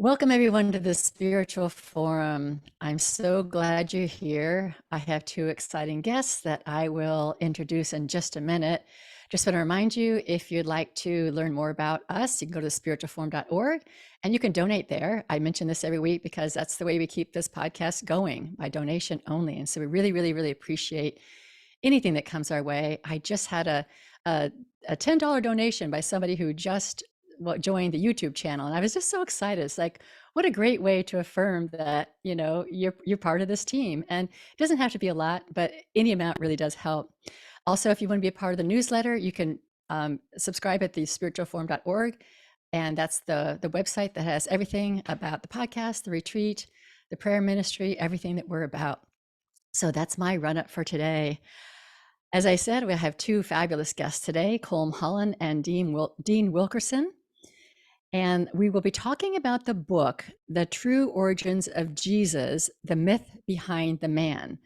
Welcome everyone to the Spiritual Forum. I'm so glad you're here. I have two exciting guests that I will introduce in just a minute. Just want to remind you, if you'd like to learn more about us, you can go to spiritualforum.org and you can donate there. I mention this every week because that's the way we keep this podcast going, by donation only. And so we really appreciate anything that comes our way. I just had a $10 donation by somebody who just joined the YouTube channel, and I was just so excited. It's like, what a great way to affirm that you're part of this team. And it doesn't have to be a lot, but any amount really does help. Also, if you want to be a part of the newsletter, you can subscribe at the spiritualforum.org, and that's the website that has everything about the podcast, the retreat, the prayer ministry, everything that we're about. So that's my run up for today. As I said, we have two fabulous guests today, Colm Holland and Dean Wilkinson. And we will be talking about the book, The True Origins of Jesus, The Myth Behind the Man.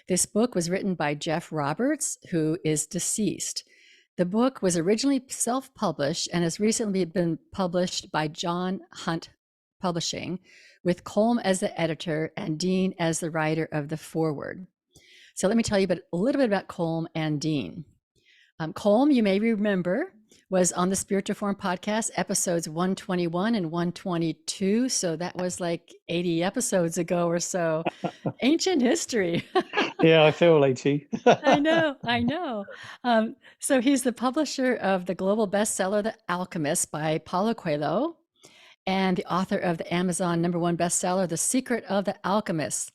This book was written by Geoff Roberts, who is deceased. The book was originally self-published and has recently been published by John Hunt Publishing, with Colm as the editor and Dean as the writer of the foreword. So let me tell you a little bit about Colm and Dean. Colm, you may remember, was on the Spiritual Forum podcast, episodes 121 and 122. So that was like 80 episodes ago or so. Ancient history. Yeah, I feel 80. I know. So he's the publisher of the global bestseller, The Alchemist by Paulo Coelho, and the author of the Amazon #1 bestseller, The Secret of the Alchemist,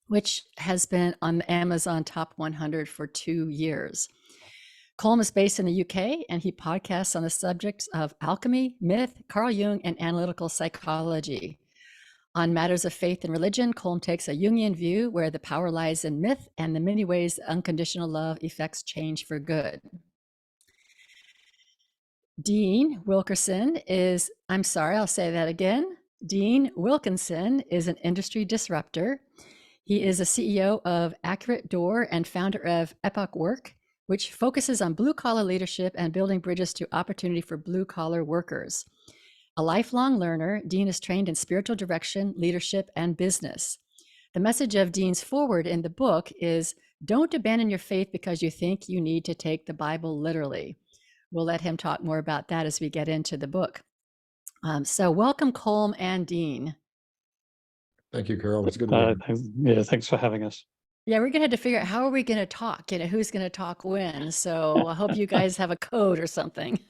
which has been on the Amazon Top 100 for 2 years. Colm is based in the UK, and he podcasts on the subjects of alchemy, myth, Carl Jung, and analytical psychology. On matters of faith and religion, Colm takes a Jungian view where the power lies in myth and the many ways unconditional love effects change for good. Dean Wilkinson is, I'm sorry, I'll say that again. Dean Wilkinson is an industry disruptor. He is a CEO of Accurate Door and founder of Epoch Work, which focuses on blue-collar leadership and building bridges to opportunity for blue-collar workers. A lifelong learner, Dean is trained in spiritual direction, leadership, and business. The message of Dean's foreword in the book is, don't abandon your faith because you think you need to take the Bible literally. We'll let him talk more about that as we get into the book. So welcome, Colm and Dean. Thank you, Carol. It's good to be here. Yeah, thanks for having us. Yeah, we're gonna have to figure out how are we gonna talk, who's gonna talk when. So I hope you guys have a code or something.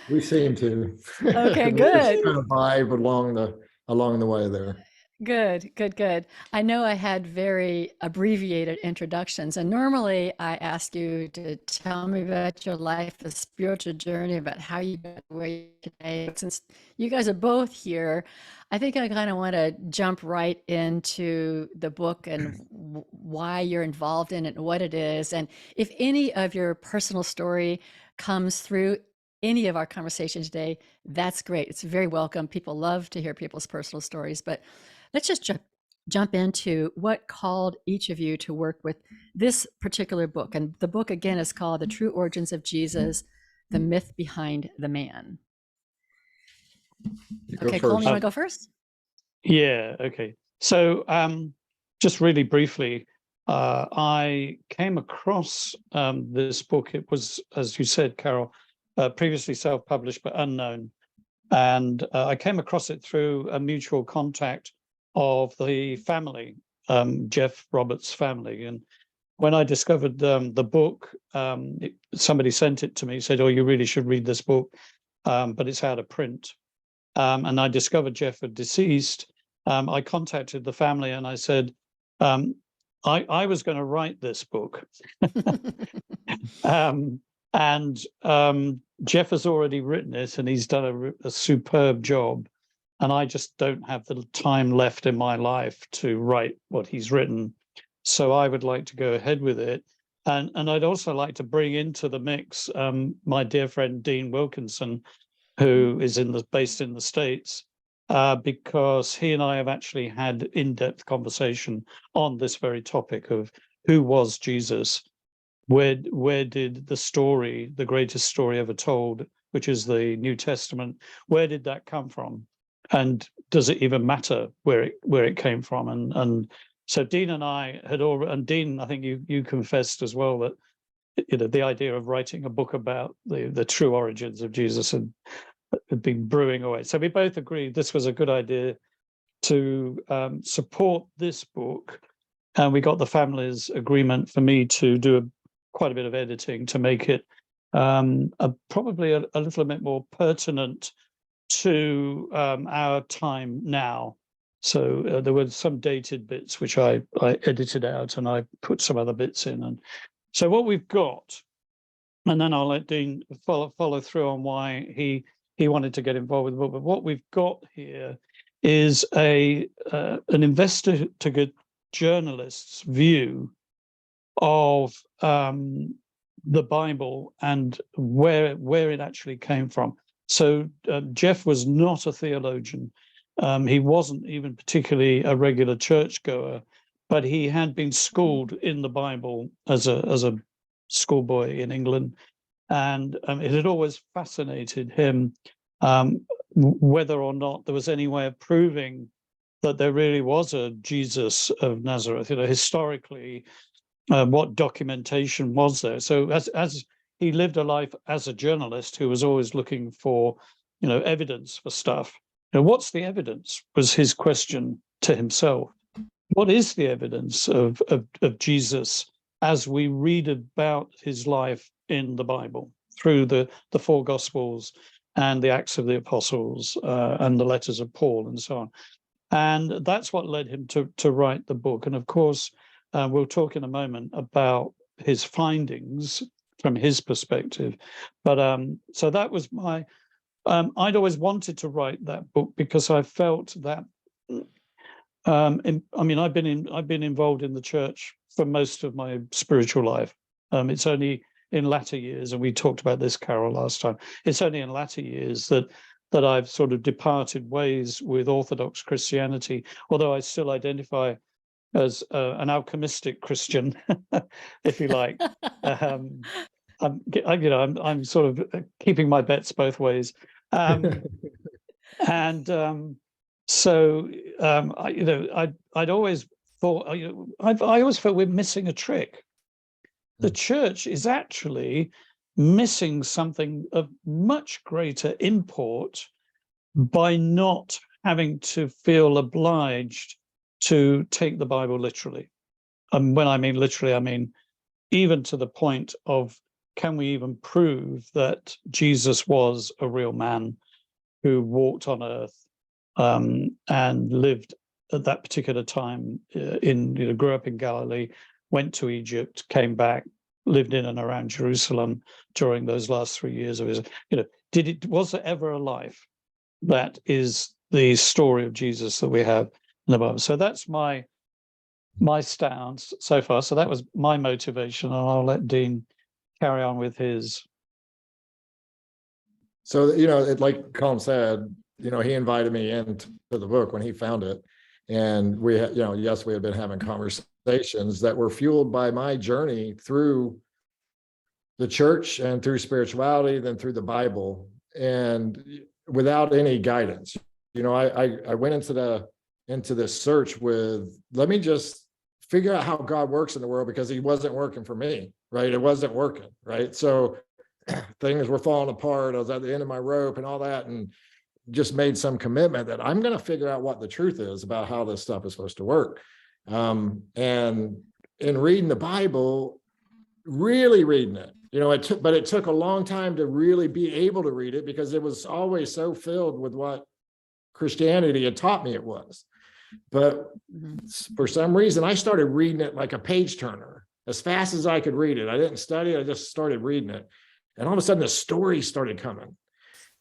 We seem to. Okay, We good. just kind of vibe along the way there. Good. I know I had very abbreviated introductions, and normally I ask you to tell me about your life, the spiritual journey, about how you got where you are today. Since you guys are both here, I think I kind of want to jump right into the book and why you're involved in it and what it is. And if any of your personal story comes through any of our conversations today, that's great. It's very welcome. People love to hear people's personal stories, but let's just jump into what called each of you to work with this particular book. And the book, again, is called The True Origins of Jesus, The Myth Behind the Man. Okay, Colm, you want to go first? Yeah, okay. So just really briefly, I came across this book. It was, as you said, Carol, previously self-published but unknown. And I came across it through a mutual contact of the family, Geoff Roberts' family. And when I discovered the book, somebody sent it to me, said, oh, you really should read this book, but it's out of print. And I discovered Geoff had deceased. I contacted the family and I said, I was going to write this book. And Geoff has already written it and he's done a superb job. And I just don't have the time left in my life to write what he's written. So I would like to go ahead with it. And I'd also like to bring into the mix my dear friend, Dean Wilkinson, who is based in the States, because he and I have actually had in-depth conversation on this very topic of who was Jesus, where did the story, the greatest story ever told, which is the New Testament, where did that come from? and does it even matter where it came from? And so Dean and I had already, and Dean, I think you confessed as well that the idea of writing a book about the true origins of Jesus had been brewing away. So we both agreed this was a good idea to support this book, and we got the family's agreement for me to do quite a bit of editing to make it probably a little bit more pertinent to our time now. So there were some dated bits which I edited out, and I put some other bits in. And so what we've got, and then I'll let Dean follow through on why he wanted to get involved with the book. But what we've got here is an investigative journalist's view of the Bible and where it actually came from. So Geoff was not a theologian. He wasn't even particularly a regular churchgoer, but he had been schooled in the Bible as a schoolboy in England, and it had always fascinated him whether or not there was any way of proving that there really was a Jesus of Nazareth. Historically, what documentation was there? So as he lived a life as a journalist who was always looking for, evidence for stuff. What's the evidence? Was his question to himself. What is the evidence of Jesus as we read about his life in the Bible through the four Gospels and the Acts of the Apostles and the letters of Paul and so on? And that's what led him to write the book. And of course, we'll talk in a moment about his findings from his perspective. But so that was my, I'd always wanted to write that book because I felt that, I've been involved in the church for most of my spiritual life. It's only in latter years, and we talked about this, Carol, last time, it's only in latter years that I've sort of departed ways with Orthodox Christianity, although I still identify as an alchemistic Christian, if you like. I'm sort of keeping my bets both ways, and so I'd always thought, I always felt we're missing a trick. The church is actually missing something of much greater import by not having to feel obliged to take the Bible literally. And when I mean literally, I mean even to the point of, can we even prove that Jesus was a real man who walked on earth and lived at that particular time grew up in Galilee, went to Egypt, came back, lived in and around Jerusalem during those last 3 years of his, was there ever a life that is the story of Jesus that we have in the Bible? So that's my stance so far. So that was my motivation, and I'll let Dean carry on with his. So, like Colm said, he invited me into the book when he found it. And we had, yes, we had been having conversations that were fueled by my journey through the church and through spirituality, then through the Bible, and without any guidance. I went into this search with, let me just figure out how God works in the world, because he wasn't working for me, right? It wasn't working, right? So things were falling apart. I was at the end of my rope and all that, and just made some commitment that I'm going to figure out what the truth is about how this stuff is supposed to work. And in reading the Bible, really reading it, it took a long time to really be able to read it, because it was always so filled with what Christianity had taught me it was. But for some reason, I started reading it like a page turner, as fast as I could read it. I didn't study it, I just started reading it. And all of a sudden the story started coming,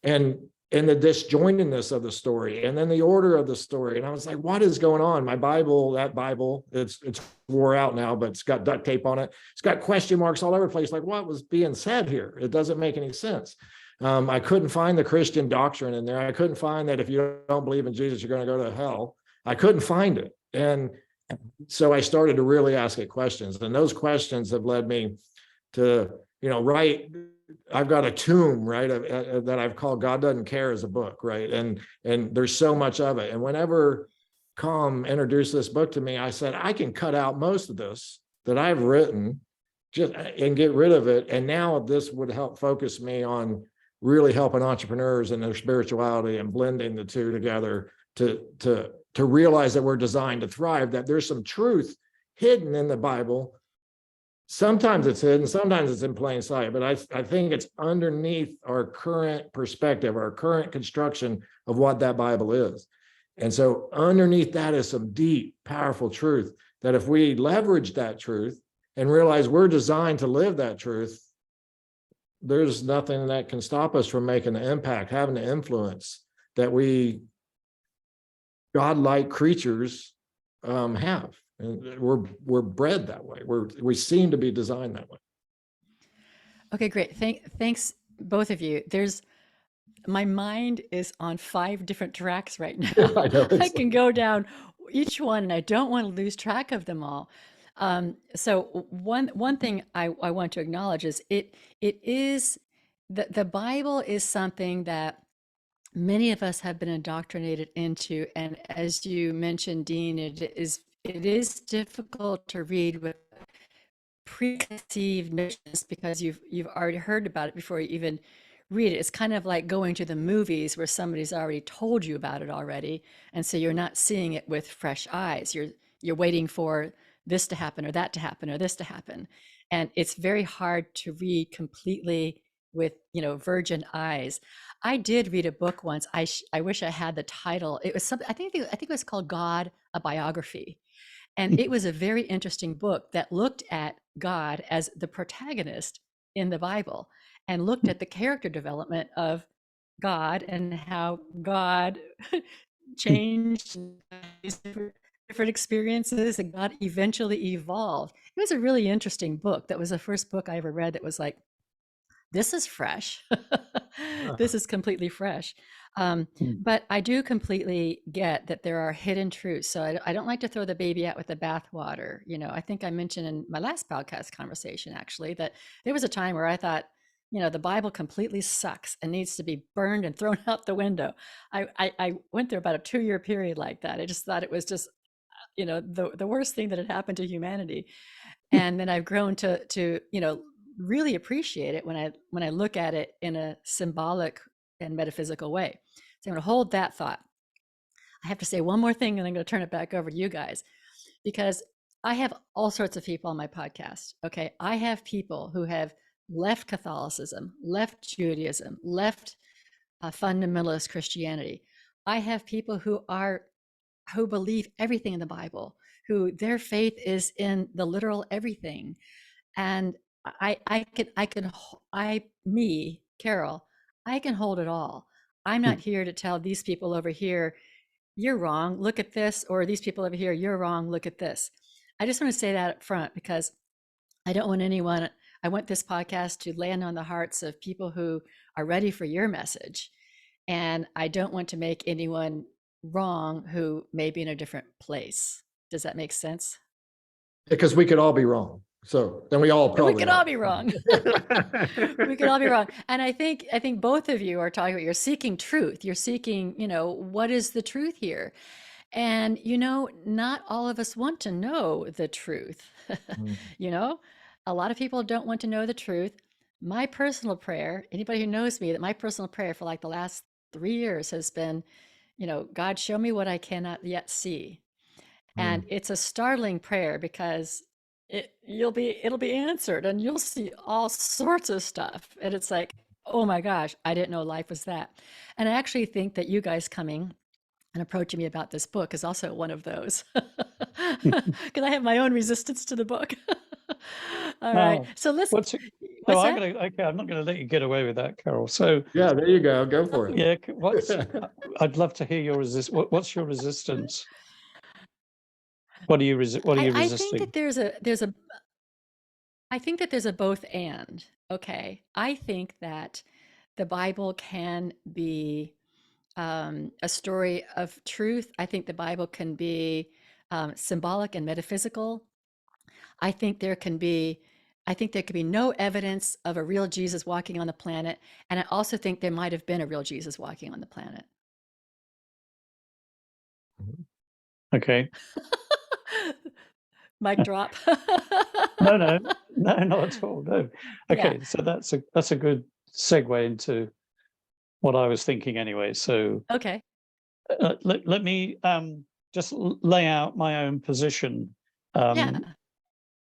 and the disjointedness of the story, and then the order of the story. And I was like, what is going on? My Bible, that Bible, it's wore out now, but it's got duct tape on it. It's got question marks all over the place. Like, what was being said here? It doesn't make any sense. I couldn't find the Christian doctrine in there. I couldn't find that if you don't believe in Jesus, you're going to go to hell. I couldn't find it. And so I started to really ask it questions. And those questions have led me to, write I've got a tomb, right, that I've called God Doesn't Care as a book, right? And there's so much of it. And whenever Colm introduced this book to me, I said, I can cut out most of this that I've written just and get rid of it. And now this would help focus me on really helping entrepreneurs and their spirituality and blending the two together to realize that we're designed to thrive, that there's some truth hidden in the Bible. Sometimes it's hidden, sometimes it's in plain sight, but I think it's underneath our current perspective, our current construction of what that Bible is. And so underneath that is some deep, powerful truth that if we leverage that truth and realize we're designed to live that truth, there's nothing that can stop us from making the impact, having the influence that we godlike creatures have. And we're bred that way. We seem to be designed that way. Okay, great. Thanks, both of you. My mind is on 5 different tracks right now. I know, I can go down each one, and I don't want to lose track of them all. So one thing I want to acknowledge is it is the Bible is something that many of us have been indoctrinated into, and as you mentioned, Dean, it is difficult to read with preconceived notions because you've already heard about it before you even read it. It's kind of like going to the movies where somebody's already told you about it already, and so you're not seeing it with fresh eyes. You're waiting for this to happen or that to happen or this to happen, and it's very hard to read completely with virgin eyes. I did read a book once. I wish I had the title. It was something, I think it was called God, a Biography. And it was a very interesting book that looked at God as the protagonist in the Bible and looked at the character development of God and how God changed these different experiences, and God eventually evolved. It was a really interesting book. That was the first book I ever read that was like, this is fresh. This is completely fresh. But I do completely get that there are hidden truths. So I don't like to throw the baby out with the bathwater. I think I mentioned in my last podcast conversation, actually, that there was a time where I thought, the Bible completely sucks and needs to be burned and thrown out the window. I went through about a 2-year period like that. I just thought it was just, the worst thing that had happened to humanity. And then I've grown to really appreciate it when I look at it in a symbolic and metaphysical way. So I'm going to hold that thought. I have to say one more thing, and I'm going to turn it back over to you guys, because I have all sorts of people on my podcast. Okay, I have people who have left Catholicism, left Judaism, left fundamentalist Christianity. I have people who believe everything in the Bible, who their faith is in the literal everything. And Carol, I can hold it all. I'm not here to tell these people over here, you're wrong, look at this, or these people over here, you're wrong, look at this. I just want to say that up front, because I want this podcast to land on the hearts of people who are ready for your message. And I don't want to make anyone wrong who may be in a different place. Does that make sense? Because we could all be wrong. So then we could all be wrong. We could all be wrong. And I think both of you are talking about, you're seeking truth. You're seeking, what is the truth here? And, not all of us want to know the truth. A lot of people don't want to know the truth. My personal prayer, anybody who knows me, that my personal prayer for like the last 3 years has been, God, show me what I cannot yet see. And it's a startling prayer, because it'll be answered and you'll see all sorts of stuff. And it's like, oh my gosh, I didn't know life was that. And I actually think that you guys coming and approaching me about this book is also one of those, because I have my own resistance to the book. All right. So let's, no, I'm not going to let you get away with that, Carol. So yeah, there you go for it. Yeah, I'd love to hear your what's your resistance? What are you resisting? I think that there's a both and. Okay, I think that the Bible can be a story of truth. I think the Bible can be symbolic and metaphysical. I think there can be I think there could be no evidence of a real Jesus walking on the planet. And I also think there might have been a real Jesus walking on the planet. Okay. Mic drop. No, no, no, not at all. No. Yeah. Okay, so that's a good segue into what I was thinking anyway. So Okay. let me just lay out my own position, Yeah.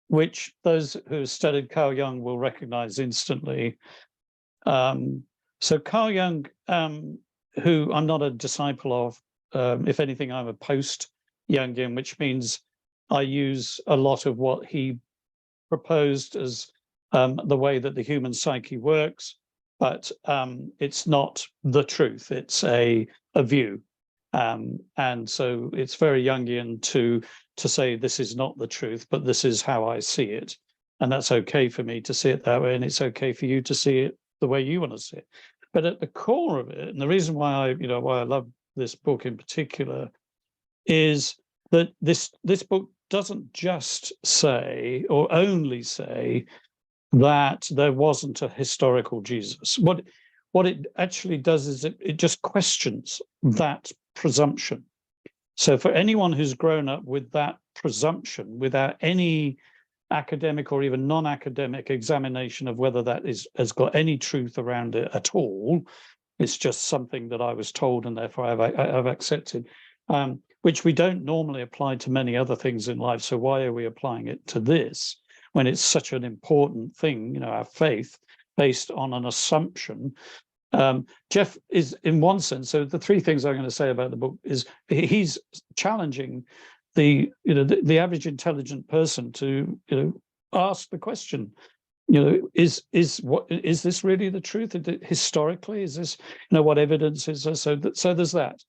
which those who studied Carl Jung will recognize instantly. So Carl Jung, who I'm not a disciple of, if anything, I'm a post-Jungian, which means I use a lot of what he proposed as the way that the human psyche works, but it's not the truth. It's a view, and so it's very Jungian to say this is not the truth, but this is how I see it, and that's okay for me to see it that way, and it's okay for you to see it the way you want to see it. But at the core of it, and the reason why I love this book in particular, is that this book doesn't just say or only say that there wasn't a historical Jesus. What it actually does is it just questions that presumption. So for anyone who's grown up with that presumption without any academic or even non-academic examination of whether that has got any truth around it at all, it's just something that I was told and therefore I've accepted, which we don't normally apply to many other things in life. So why are we applying it to this when it's such an important thing, our faith based on an assumption? Geoff is, in one sense, so the three things I'm going to say about the book is he's challenging the average intelligent person to ask the question, is this really the truth historically? Is this what evidence is there? So there's that.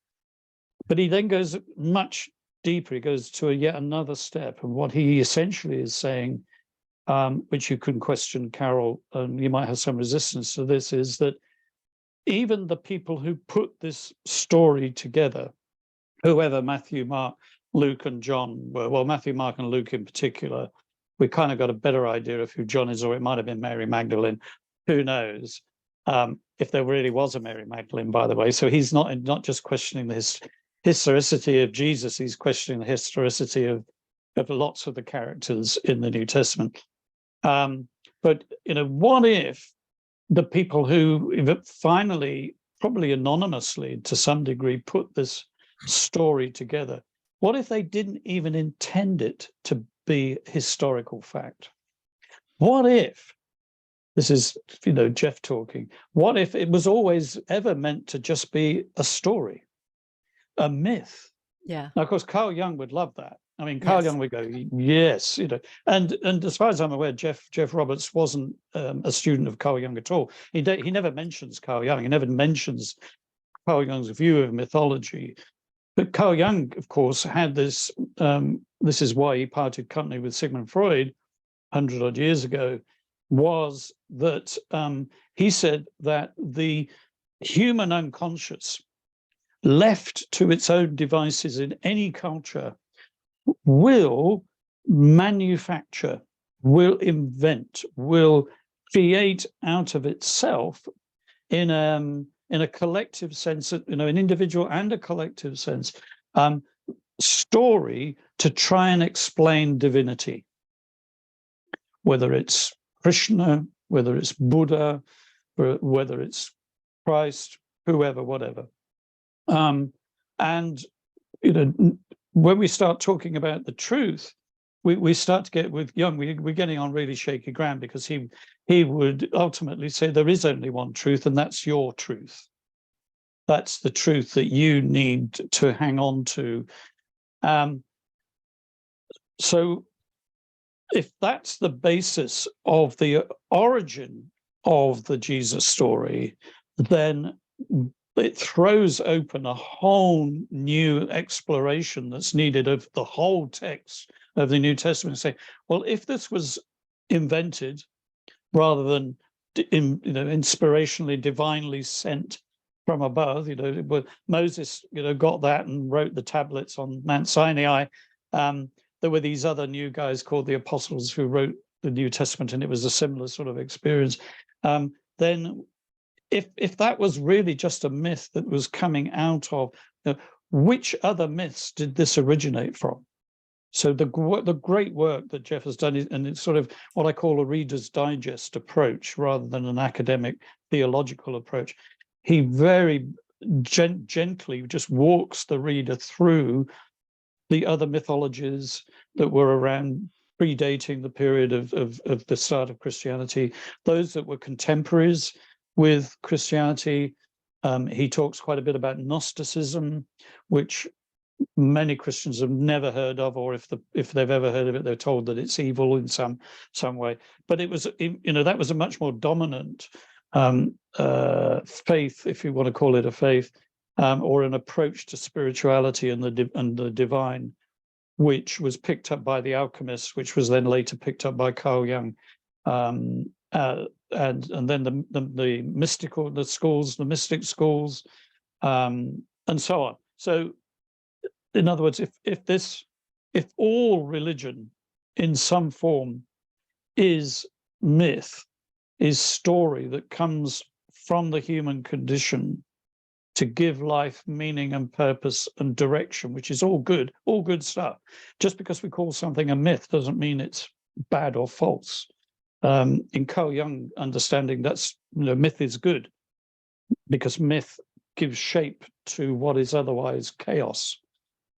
But he then goes much deeper. He goes to yet another step, and what he essentially is saying, which you can question, Carol, and you might have some resistance to this, is that even the people who put this story together, whoever Matthew, Mark, Luke, and John were, well, Matthew, Mark, and Luke in particular, we kind of got a better idea of who John is, or it might have been Mary Magdalene. Who knows? If there really was a Mary Magdalene, by the way. So he's not just questioning the historicity of Jesus, he's questioning the historicity of lots of the characters in the New Testament. But what if the people who finally, probably anonymously to some degree, put this story together, what if they didn't even intend it to be historical fact? What if, this is Geoff talking, what if it was always ever meant to just be a story, a myth? Yeah. Now, of course, Carl Jung would love that. I mean, Carl Jung would go, yes, and as far as I'm aware, Geoff Roberts wasn't a student of Carl Jung at all. He never mentions Carl Jung. He never mentions Carl Jung's view of mythology. But Carl Jung, of course, had this. This is why he parted company with Sigmund Freud 100-odd years ago. Was that he said that the human unconscious, left to its own devices in any culture, will manufacture, will invent, will create out of itself in a collective sense, an individual and a collective sense, story to try and explain divinity, whether it's Krishna, whether it's Buddha, whether it's Christ, whoever, whatever. And when we start talking about the truth, we start to get with Jung, we're getting on really shaky ground, because he would ultimately say there is only one truth, and that's your truth. That's the truth that you need to hang on to. So if that's the basis of the origin of the Jesus story, then it throws open a whole new exploration that's needed of the whole text of the New Testament. Say, well, if this was invented rather than inspirationally, divinely sent from above, Moses, got that and wrote the tablets on Mount Sinai. There were these other new guys called the apostles who wrote the New Testament, and it was a similar sort of experience, then if that was really just a myth that was coming out of, which other myths did this originate from? So the great work that Geoff has done, and it's sort of what I call a Reader's Digest approach rather than an academic theological approach. He very gently just walks the reader through the other mythologies that were around, predating the period of the start of Christianity, those that were contemporaries with Christianity. He talks quite a bit about Gnosticism, which many Christians have never heard of, or if they've ever heard of it, they're told that it's evil in some way. But it was, that was a much more dominant faith, if you want to call it a faith, or an approach to spirituality and the divine, which was picked up by the alchemists, which was then later picked up by Carl Jung, and then the mystical, the schools, the mystic schools, and so on. So, in other words, if all religion in some form is myth, is story that comes from the human condition to give life meaning and purpose and direction, which is all good stuff. Just because we call something a myth doesn't mean it's bad or false. In Carl Jung understanding, that's, myth is good because myth gives shape to what is otherwise chaos.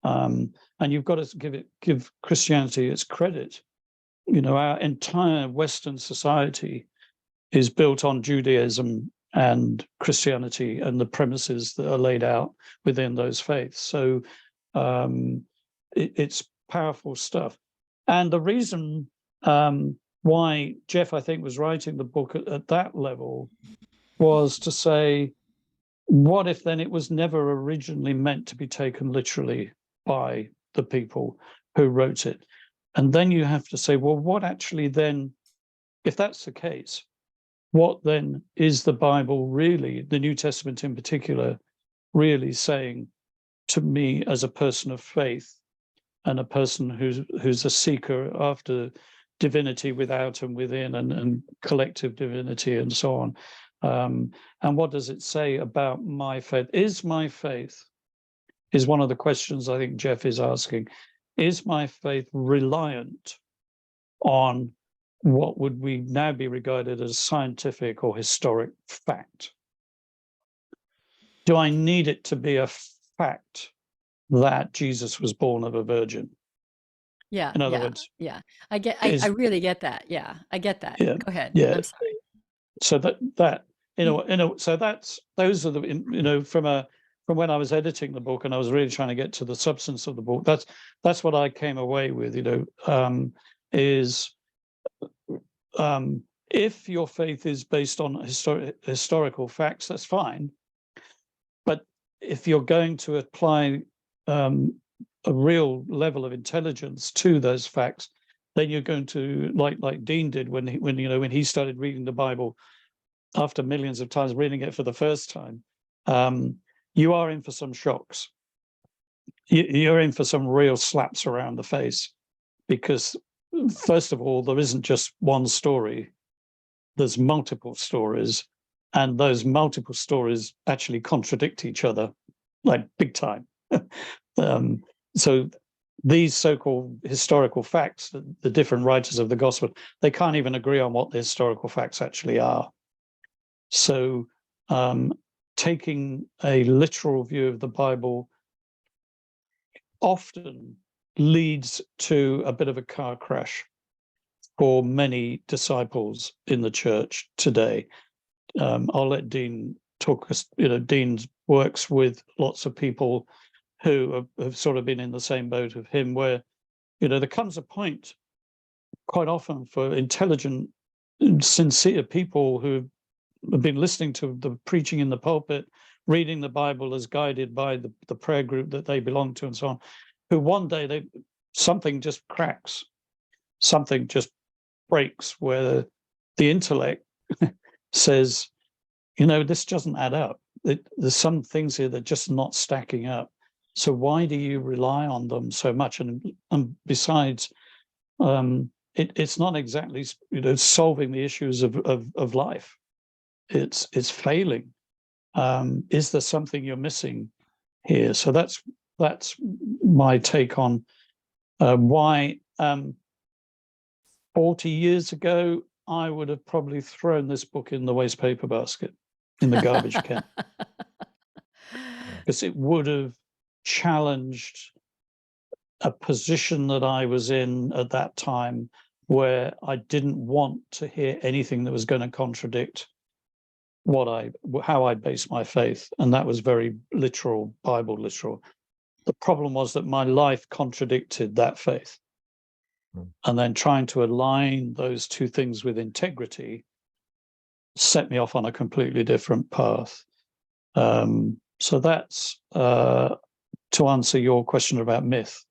And you've got to give Christianity its credit. Our entire Western society is built on Judaism and Christianity and the premises that are laid out within those faiths. So it's powerful stuff. And the reason why Geoff, I think, was writing the book at that level was to say, what if then it was never originally meant to be taken literally by the people who wrote it? And then you have to say, well, what actually then, if that's the case, what then is the Bible really, the New Testament in particular, really saying to me as a person of faith and a person who's a seeker after divinity without and within, and collective divinity and so on? And what does it say about my faith? Is my faith, is one of the questions I think Geoff is asking, is my faith reliant on what would we now be regarded as scientific or historic fact? Do I need it to be a fact that Jesus was born of a virgin? Yeah. In other words, yeah. I really get that. Yeah, I get that. Yeah, Go ahead. yeah. I'm sorry. So so those are the, from when I was editing the book and I was really trying to get to the substance of the book, that's what I came away with, is if your faith is based on historical facts, that's fine. But if you're going to apply a real level of intelligence to those facts, then you're going to, like Dean did when he started reading the Bible after millions of times reading it for the first time, you are in for some shocks. You're in for some real slaps around the face, because first of all, there isn't just one story, there's multiple stories, and those multiple stories actually contradict each other, like big time. So these so-called historical facts, the different writers of the gospel, they can't even agree on what the historical facts actually are. So taking a literal view of the Bible often leads to a bit of a car crash for many disciples in the church today. I'll let Dean talk. Dean works with lots of people who have sort of been in the same boat of him, where there comes a point quite often for intelligent, sincere people who have been listening to the preaching in the pulpit, reading the Bible as guided by the prayer group that they belong to and so on, who one day something just cracks, something just breaks, where the intellect says, this doesn't add up. There's some things here that are just not stacking up. So why do you rely on them so much? And besides, it's not exactly, solving the issues of life. It's failing. Is there something you're missing here? So that's my take on why 40 years ago I would have probably thrown this book in the waste paper basket, in the garbage can, because it would have challenged a position that I was in at that time, where I didn't want to hear anything that was going to contradict how I based my faith, and that was very literal, Bible literal. The problem was that my life contradicted that faith, and then trying to align those two things with integrity set me off on a completely different path. So that's to answer your question about myth.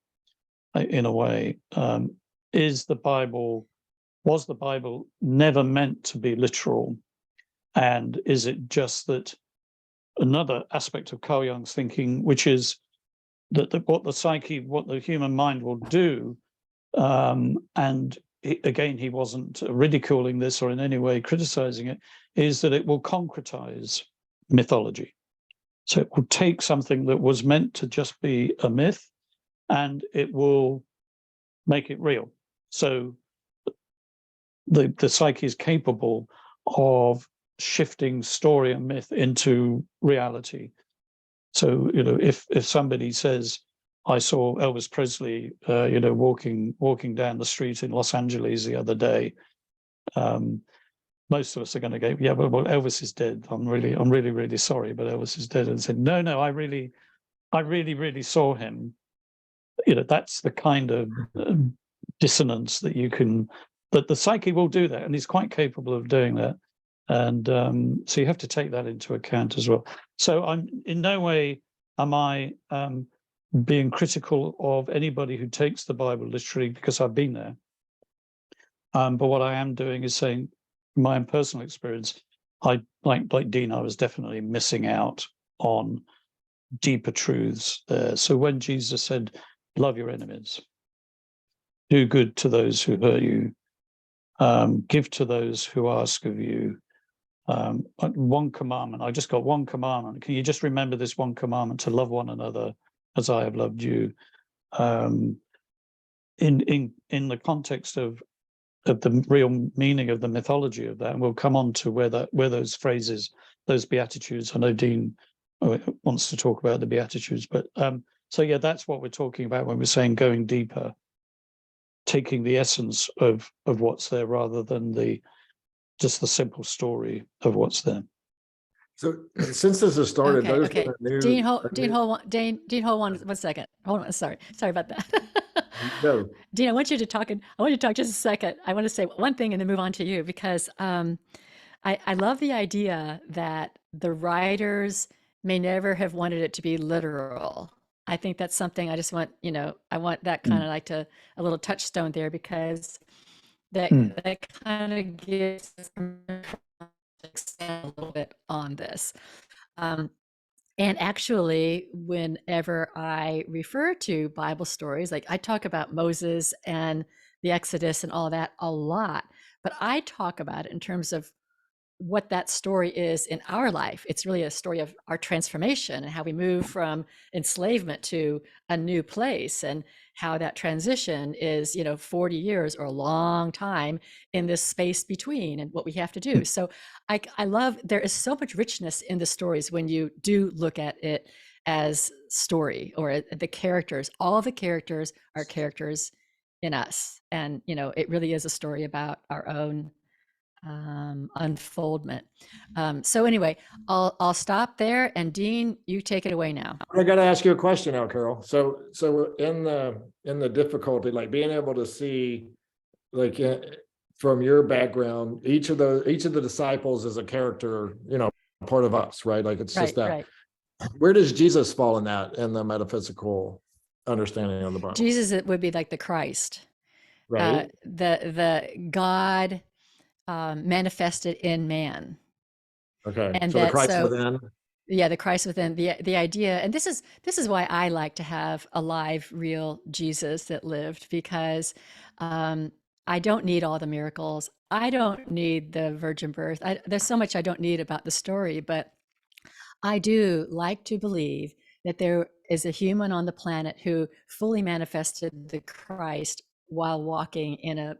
In a way, was the Bible never meant to be literal? And is it just that another aspect of Carl Jung's thinking, which is that what the human mind will do, and again, he wasn't ridiculing this or in any way criticizing it, is that it will concretize mythology. So it will take something that was meant to just be a myth, and it will make it real. So the psyche is capable of shifting story and myth into reality. So, if somebody says, I saw Elvis Presley, walking down the street in Los Angeles the other day, most of us are going to go, yeah, well, Elvis is dead. I'm really, really sorry, but Elvis is dead. And said, no, I really saw him. That's the kind of dissonance that that the psyche will do that, and he's quite capable of doing that. And so you have to take that into account as well. So I'm in no way am I being critical of anybody who takes the Bible literally, because I've been there. But what I am doing is saying, my own personal experience, I like Dean, I was definitely missing out on deeper truths there. So when Jesus said, love your enemies, do good to those who hurt you, give to those who ask of you. One commandment, I just got one commandment. Can you just remember this one commandment, to love one another as I have loved you? In the context of the real meaning of the mythology of that, and we'll come on to where those phrases, those beatitudes. I know Dean wants to talk about the beatitudes, but so yeah, that's what we're talking about when we're saying going deeper, taking the essence of what's there rather than just the simple story of what's there. So since this has started, there's been a new Dean, hold one second. Hold on, sorry about that. No. Dean, I want you to talk just a second. I want to say one thing and then move on to you, because I love the idea that the writers may never have wanted it to be literal. I think that's something I just want, I want that kind of like a little touchstone there, because that kind of gives us to expand a little bit on this. And actually, whenever I refer to Bible stories, like I talk about Moses and the Exodus and all that a lot, but I talk about it in terms of what that story is in our life. It's really a story of our transformation and how we move from enslavement to a new place, and how that transition is, 40 years or a long time in this space between, and what we have to do. So I love, there is so much richness in the stories when you do look at it as story, or the characters. All the characters are characters in us. And, it really is a story about our own unfoldment. So anyway, I'll stop there, and Dean, you take it away now. I got to ask you a question now, Carol. So in the difficulty, like being able to see, like from your background, each of the disciples is a character, part of us, right? Like it's just that. Right. Where does Jesus fall in that, in the metaphysical understanding of the Bible? Jesus, it would be like the Christ, right? The God manifested in man. Okay, and so the Christ within. Yeah, the Christ within. The idea, and this is why I like to have a live, real Jesus that lived, because I don't need all the miracles. I don't need the virgin birth. There's so much I don't need about the story, but I do like to believe that there is a human on the planet who fully manifested the Christ while walking in a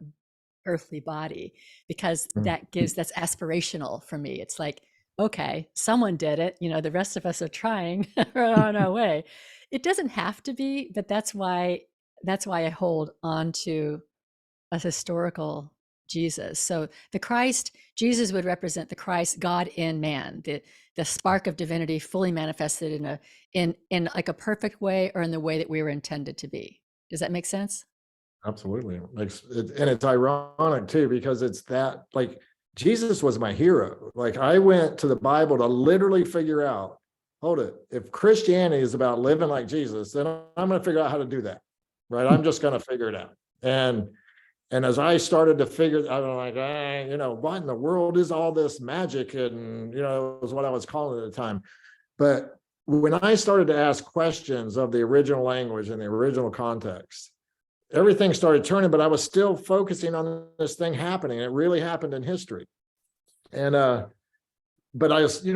earthly body, because that's aspirational for me. It's like, okay, someone did it, the rest of us are trying on our way. It doesn't have to be, but that's why I hold on to a historical Jesus. So the Christ, Jesus would represent the Christ, God in man, the spark of divinity fully manifested in like a perfect way, or in the way that we were intended to be. Does that make sense? Absolutely. And it's ironic too, because it's that, like, Jesus was my hero. Like, I went to the Bible to literally figure out, hold it, if Christianity is about living like Jesus, then I'm going to figure out how to do that. Right. I'm just going to figure it out. And as I started to figure out, I'm like, what in the world is all this magic? And, it was what I was calling it at the time. But when I started to ask questions of the original language and the original context, everything started turning, but I was still focusing on this thing happening. It really happened in history. And, but I was,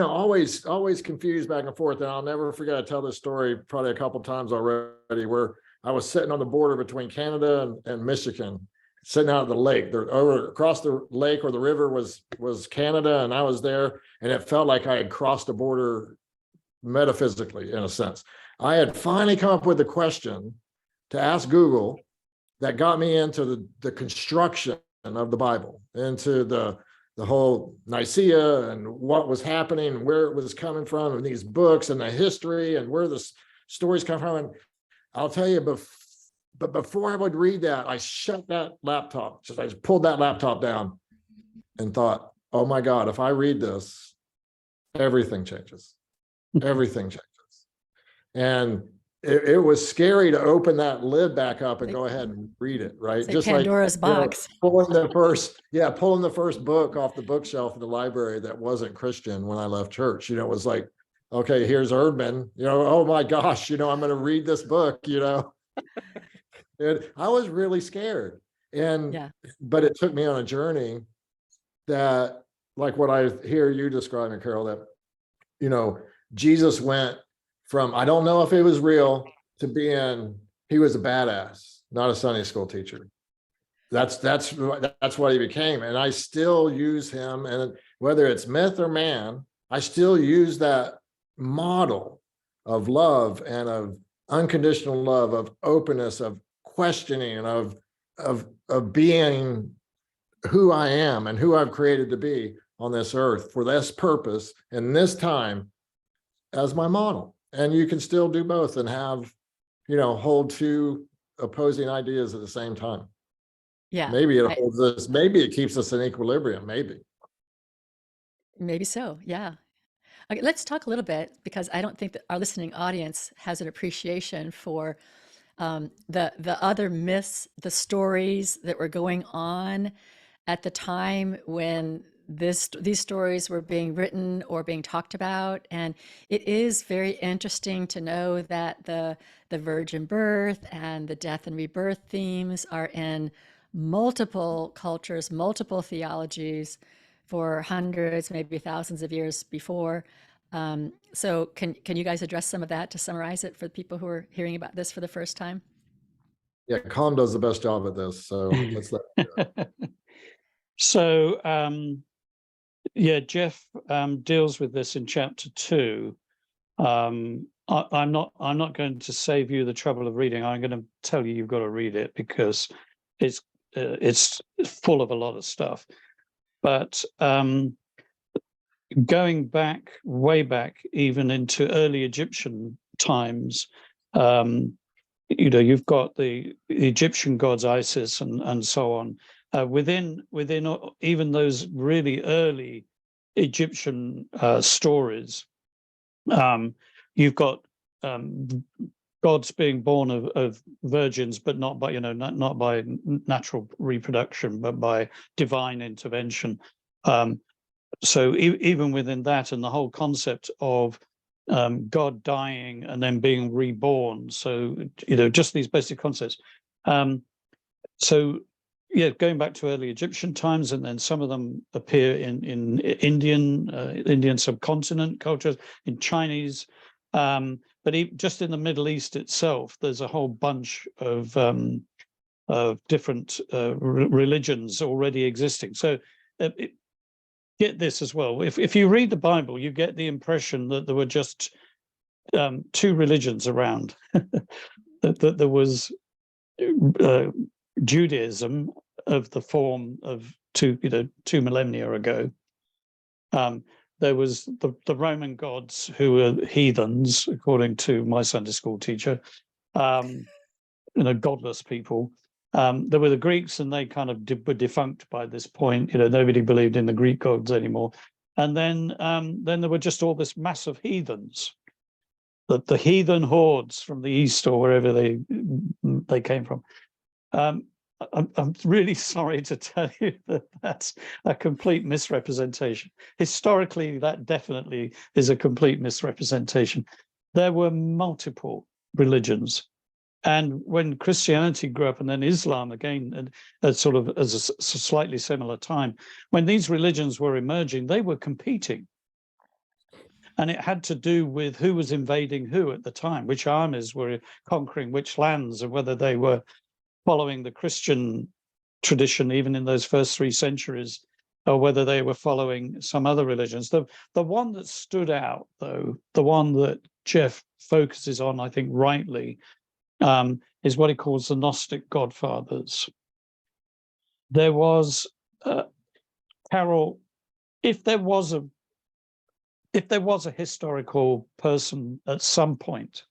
always confused back and forth. And I'll never forget, I tell this story probably a couple of times already, where I was sitting on the border between Canada and Michigan, sitting out at the lake. Across the lake or the river was Canada, and I was there, and it felt like I had crossed a border metaphysically, in a sense. I had finally come up with a question to ask Google that got me into the construction of the Bible, into the whole Nicaea and what was happening and where it was coming from, and these books and the history and where the stories come from. And I'll tell you, but before I would read that, I shut that laptop. I just pulled that laptop down and thought, oh my God, if I read this, everything changes. Everything changes. And it was scary to open that lid back up and go ahead and read it, right? Just Pandora's box. Pulling the first book off the bookshelf in the library that wasn't Christian when I left church. It was like, okay, here's Erdman. Oh my gosh, I'm going to read this book. And I was really scared. But it took me on a journey that, like what I hear you describing, Carol, that, Jesus went from, I don't know if it was real, to being, he was a badass, not a Sunday school teacher. That's what he became. And I still use him, and whether it's myth or man, I still use that model of love and of unconditional love, of openness, of questioning, and of being who I am and who I've created to be on this earth for this purpose and this time, as my model. And you can still do both and have, hold two opposing ideas at the same time. Yeah. Maybe it holds us, maybe it keeps us in equilibrium, maybe. Maybe so, yeah. Okay, let's talk a little bit, because I don't think that our listening audience has an appreciation for the other myths, the stories that were going on at the time when these stories were being written or being talked about. And it is very interesting to know that the virgin birth and the death and rebirth themes are in multiple cultures, multiple theologies for hundreds, maybe thousands of years before. So can you guys address some of that to summarize it for the people who are hearing about this for the first time? Yeah, Colm does the best job at this, so let's let him do it. So, Geoff deals with this in chapter 2. I'm not going to save you the trouble of reading. I'm going to tell you you've got to read it, because it's full of a lot of stuff. But going back, way back, even into early Egyptian times, you've got the Egyptian gods Isis and so on. Within even those really early Egyptian stories, you've got gods being born of virgins, but not by not by natural reproduction, but by divine intervention. So even within that, and the whole concept of God dying and then being reborn, so just these basic concepts. So going back to early Egyptian times, and then some of them appear in Indian subcontinent cultures, in Chinese, but just in the Middle East itself, there's a whole bunch of different religions already existing. So get this as well. If you read the Bible, you get the impression that there were just two religions around. that there was Judaism of the form of two millennia ago. There was the Roman gods, who were heathens, according to my Sunday school teacher, godless people. There were the Greeks, and they kind of were defunct by this point. Nobody believed in the Greek gods anymore. And then there were just all this mass of heathens, the heathen hordes from the east or wherever they came from. I'm really sorry to tell you that that's a complete misrepresentation. Historically, that definitely is a complete misrepresentation. There were multiple religions. And when Christianity grew up, and then Islam again, sort of as a slightly similar time, when these religions were emerging, they were competing. And it had to do with who was invading who at the time, which armies were conquering which lands, and whether they were following the Christian tradition, even in those first 3 centuries, or whether they were following some other religions. The one that stood out, though, the one that Geoff focuses on, I think rightly, is what he calls the Gnostic Godfathers. There was, Carol, if there was a historical person at some point,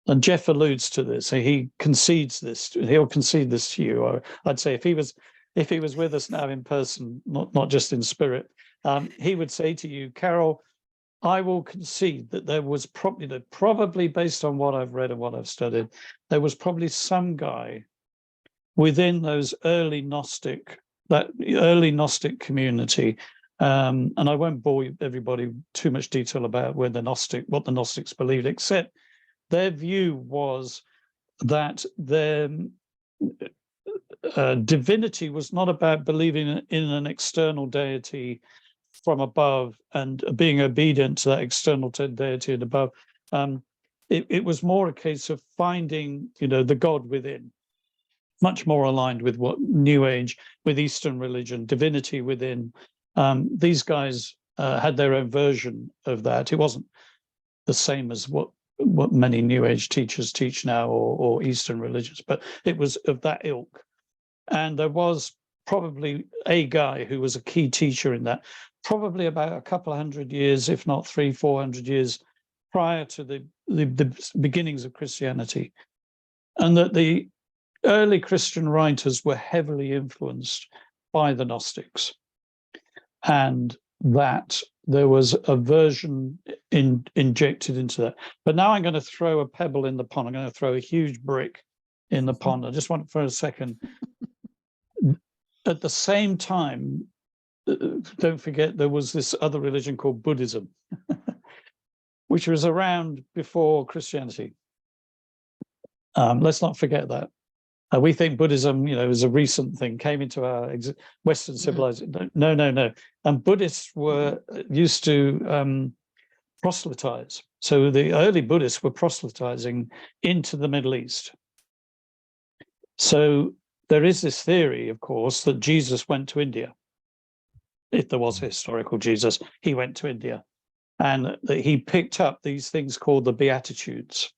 and Geoff alludes to this, and he concedes this, he'll concede this to you. Or I'd say if he was with us now in person, not just in spirit, he would say to you, Carol, I will concede that there was probably based on what I've read and what I've studied, there was probably some guy within those early Gnostic community. And I won't bore everybody too much detail about what the Gnostics believed, except their view was that their divinity was not about believing in an external deity from above and being obedient to that external deity and above. It was more a case of finding, the God within, much more aligned with what New Age, with Eastern religion, divinity within. These guys had their own version of that. It wasn't the same as what many New Age teachers teach now, or Eastern religions, but it was of that ilk. And there was probably a guy who was a key teacher in that, probably about a couple of hundred years, if not 300-400 years prior to the beginnings of Christianity. And that the early Christian writers were heavily influenced by the Gnostics, and that there was a version injected into that. But now I'm going to throw a pebble in the pond. I'm going to throw a huge brick in the pond. I just want for a second. At the same time, don't forget, there was this other religion called Buddhism, which was around before Christianity. Let's not forget that. We think Buddhism, is a recent thing, came into our Western civilization. No. And Buddhists were used to proselytize. So the early Buddhists were proselytizing into the Middle East. So there is this theory, of course, that Jesus went to India. If there was a historical Jesus, he went to India. And that he picked up these things called the Beatitudes,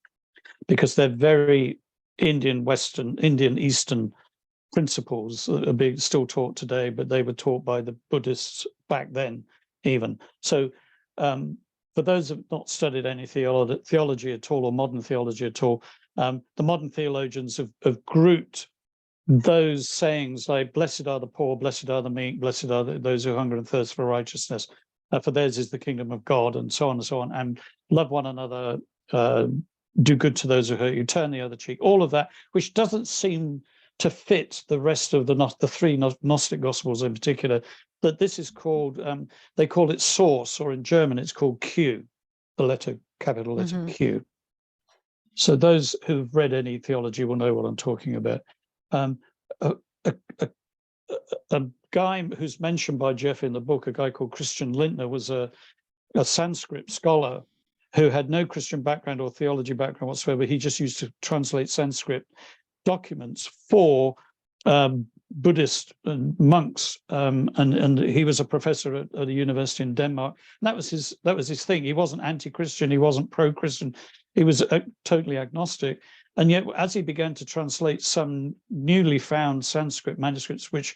because they're very Indian Eastern principles that are being still taught today, but they were taught by the Buddhists back then even. So for those who have not studied any theology at all, or modern theology at all, the modern theologians have grouped those sayings like, blessed are the poor, blessed are the meek, blessed are those who hunger and thirst for righteousness, for theirs is the kingdom of God, and so on, and love one another, do good to those who hurt you, turn the other cheek, all of that, which doesn't seem to fit the rest of the 3 Gnostic Gospels in particular, that this is called, they call it source, or in German it's called Q, the capital letter Q. So those who've read any theology will know what I'm talking about. a guy who's mentioned by Geoff in the book, a guy called Christian Lindner, was a Sanskrit scholar who had no Christian background or theology background whatsoever. He just used to translate Sanskrit documents for Buddhist monks, and he was a professor at a university in Denmark. And that was his thing. He wasn't anti-Christian. He wasn't pro-Christian. He was totally agnostic. And yet, as he began to translate some newly found Sanskrit manuscripts, which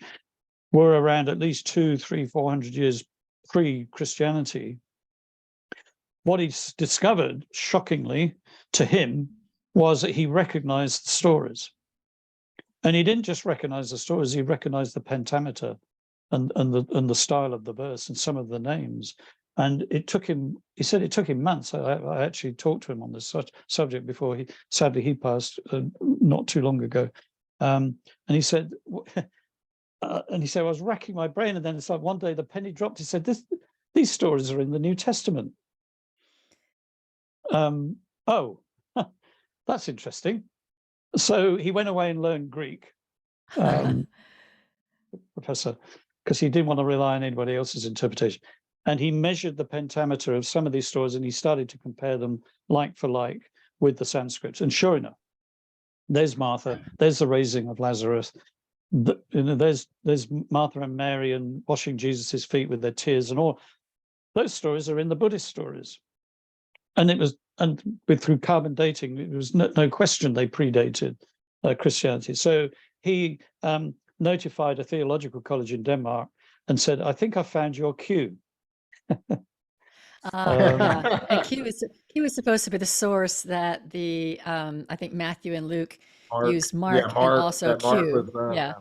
were around at least 200, 300, 400 years pre-Christianity, what he discovered, shockingly to him, was that he recognized the stories. And he didn't just recognize the stories, he recognized the pentameter and the style of the verse and some of the names. And it took him, he said it took him months. I actually talked to him on this subject before he passed not too long ago. And he said, I was racking my brain, and then it's like one day the penny dropped. He said, these stories are in the New Testament. Oh, that's interesting. So he went away and learned Greek, professor, because he didn't want to rely on anybody else's interpretation. And he measured the pentameter of some of these stories, and he started to compare them like for like with the Sanskrit. And sure enough, there's Martha, there's the raising of Lazarus, there's Martha and Mary and washing Jesus's feet with their tears, and all those stories are in the Buddhist stories. And through carbon dating, it was no question they predated Christianity. So he notified a theological college in Denmark and said, "I think I found your Q." Yeah, and Q was supposed to be the source that the I think Matthew and Luke used Mark, and also Q. Yeah.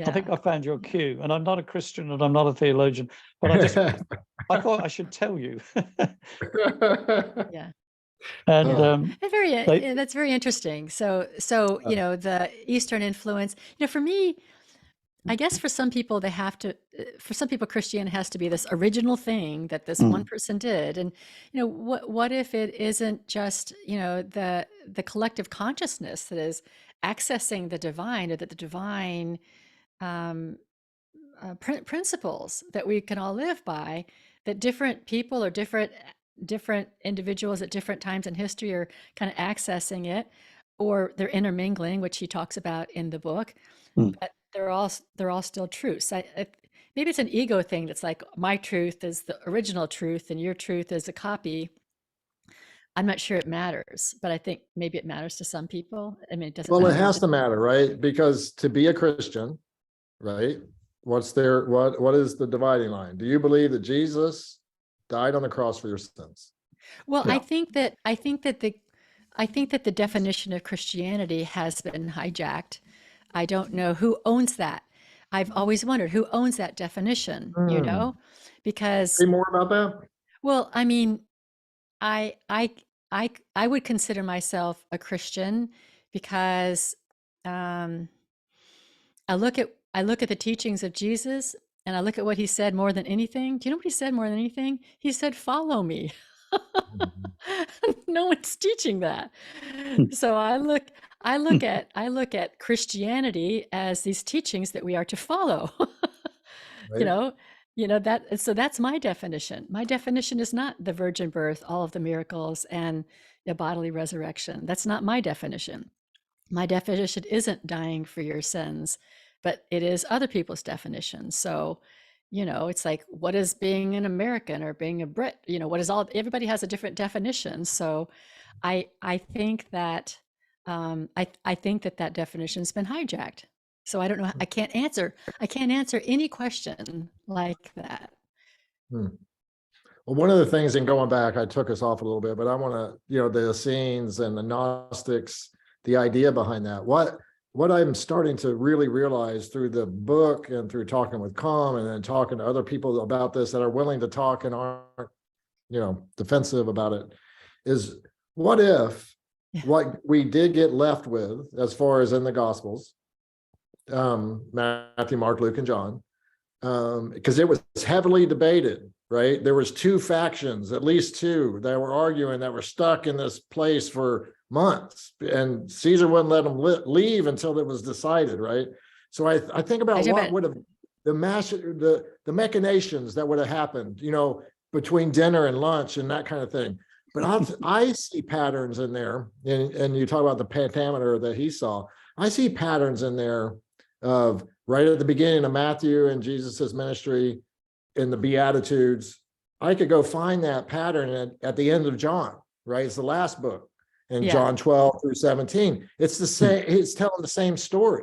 I think I found your Q, and I'm not a Christian and I'm not a theologian, but I thought I should tell you. Yeah. And that's very interesting. So you know, the Eastern influence, you know, for me, I guess for some people Christianity has to be this original thing that this one person did. And, you know, what if it isn't just, you know, the collective consciousness that is accessing the divine, or that the divine principles that we can all live by, that different people or different individuals at different times in history are kind of accessing it, or they're intermingling, which he talks about in the book. But they're all still truths. Maybe it's an ego thing that's like, my truth is the original truth and your truth is a copy. I'm not sure it matters, but I think maybe it matters to some people. I mean, it doesn't. Well, it has to matter, right? Because to be a Christian, right? What is the dividing line? Do you believe that Jesus died on the cross for your sins? Well, yeah. I think that the definition of Christianity has been hijacked. I don't know who owns that. I've always wondered who owns that definition, you know, because. Say more about that. Well, I mean, I would consider myself a Christian because I look at the teachings of Jesus, and I look at what he said more than anything. Do you know what he said more than anything? He said, "Follow me." No one's teaching that. So I look at Christianity as these teachings that we are to follow. Right. You know that. So that's my definition. My definition is not the virgin birth, all of the miracles, and the bodily resurrection. That's not my definition. My definition isn't dying for your sins, but it is other people's definition. So, you know, it's like, what is being an American or being a Brit? You know, everybody has a different definition. So I think that I think that definition's been hijacked. So I don't know. I can't answer any question like that. Well, one of the things, in going back, I took us off a little bit, but I want to, you know, the Essenes and the Gnostics, the idea behind that. What I'm starting to really realize through the book and through talking with Colm and then talking to other people about this that are willing to talk and aren't, you know, defensive about it, is what if what we did get left with, as far as in the Gospels, Matthew, Mark, Luke, and John, because it was heavily debated, right? There was two factions, at least two, that were arguing, that were stuck in this place for months, and Caesar wouldn't let them leave until it was decided, right? So I think about what would have the machinations that would have happened, you know, between dinner and lunch and that kind of thing. But I see patterns in there, and you talk about the pentameter that he saw. I see patterns in there of right at the beginning of Matthew and Jesus's ministry in the Beatitudes. I could go find that pattern at the end of John, right? It's the last book in John 12 through 17. It's the same, he's telling the same story.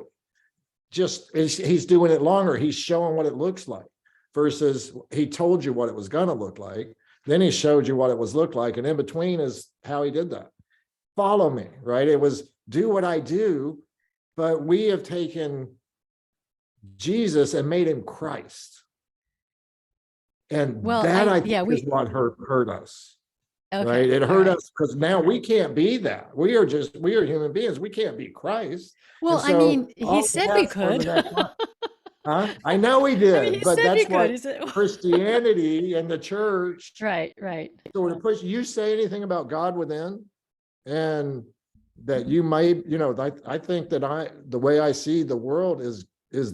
Just he's doing it longer. He's showing what it looks like versus he told you what it was going to look like. Then he showed you what it was look like. And in between is how he did that. Follow me, right? It was do what I do, but we have taken Jesus and made him Christ. And is what hurt us. Okay, right? It hurt us because now we can't be that. We are human beings. We can't be Christ. Well, so I mean, he said we could. I know he did, I mean, but that's what Christianity and the church. Right. So to push, you say anything about God within, and that you might, you know, I think that the way I see the world is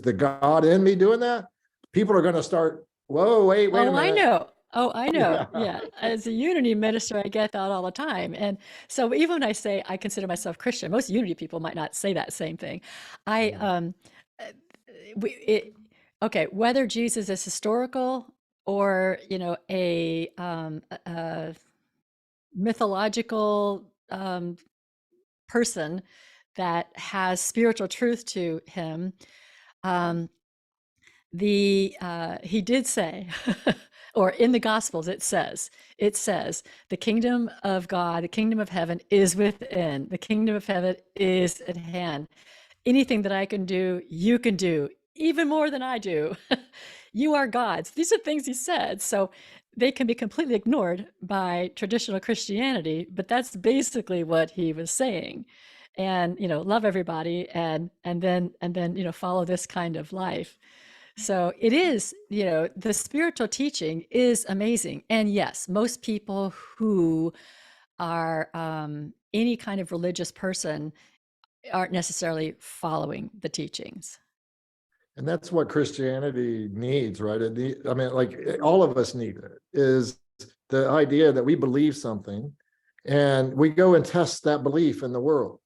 the God in me doing that. People are going to start. Whoa, wait a minute. I know. Yeah. As a Unity minister, I get that all the time. And so even when I say I consider myself Christian, most Unity people might not say that same thing. Whether Jesus is historical or, you know, a mythological person that has spiritual truth to him, he did say, or in the Gospels, it says, the kingdom of God, the kingdom of heaven is within. The kingdom of heaven is at hand. Anything that I can do, you can do, even more than I do. You are God's. These are things he said. So they can be completely ignored by traditional Christianity, but that's basically what he was saying. And, you know, love everybody and then, you know, follow this kind of life. So it is, you know, the spiritual teaching is amazing. And yes, most people who are any kind of religious person aren't necessarily following the teachings. And that's what Christianity needs, right? I mean, like all of us need it, is the idea that we believe something and we go and test that belief in the world,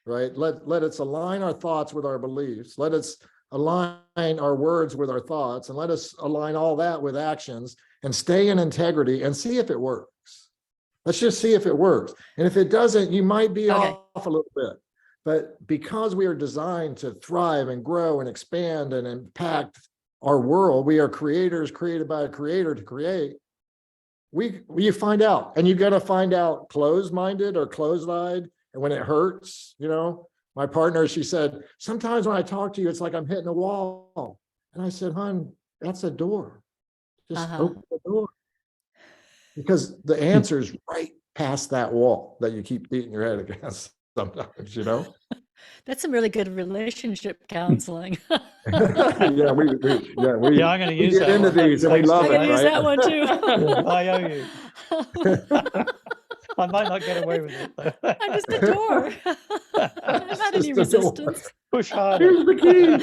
right? Let us align our thoughts with our beliefs. Let us align our words with our thoughts, and let us align all that with actions and stay in integrity and see if it works. Let's just see if it works. And if it doesn't, you might be off a little bit. But because we are designed to thrive and grow and expand and impact our world, we are creators created by a creator to create. We find out, and you're going to find out closed-minded or closed-eyed, and when it hurts, you know. My partner, she said, sometimes when I talk to you, it's like I'm hitting a wall. And I said, hon, that's a door. Just open the door. Because the answer is right past that wall that you keep beating your head against sometimes, you know? That's some really good relationship counseling. I'm going to use that into these, and we love it. I'm going to use that one too. I owe you. I might not get away with it, though. I'm just a door. I'm not any resistance. Push harder. Here's the key.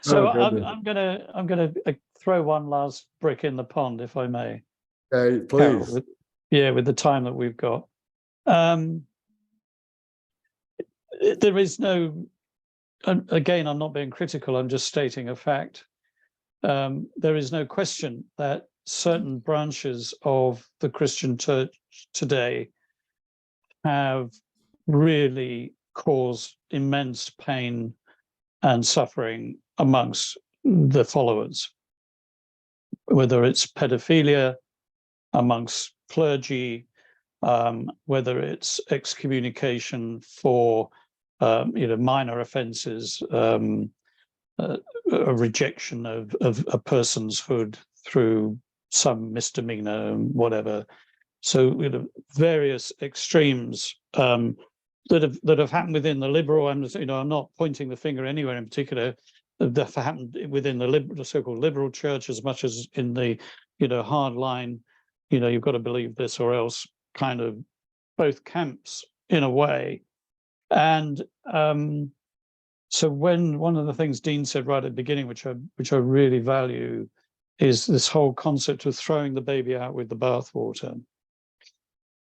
So I'm gonna throw one last brick in the pond, if I may. Okay, please. Carol, with the time that we've got. There is no. Again, I'm not being critical. I'm just stating a fact. There is no question that certain branches of the Christian church today have really caused immense pain and suffering amongst the followers, whether it's pedophilia amongst clergy, whether it's excommunication for minor offenses, a rejection of a person'shood through some misdemeanor, whatever. So various extremes that have happened within the liberal. I'm not pointing the finger anywhere in particular, that happened within the so-called liberal church as much as in the, hard line, you've got to believe this or else kind of both camps in a way. And so when one of the things Dean said right at the beginning, which I really value, is this whole concept of throwing the baby out with the bathwater.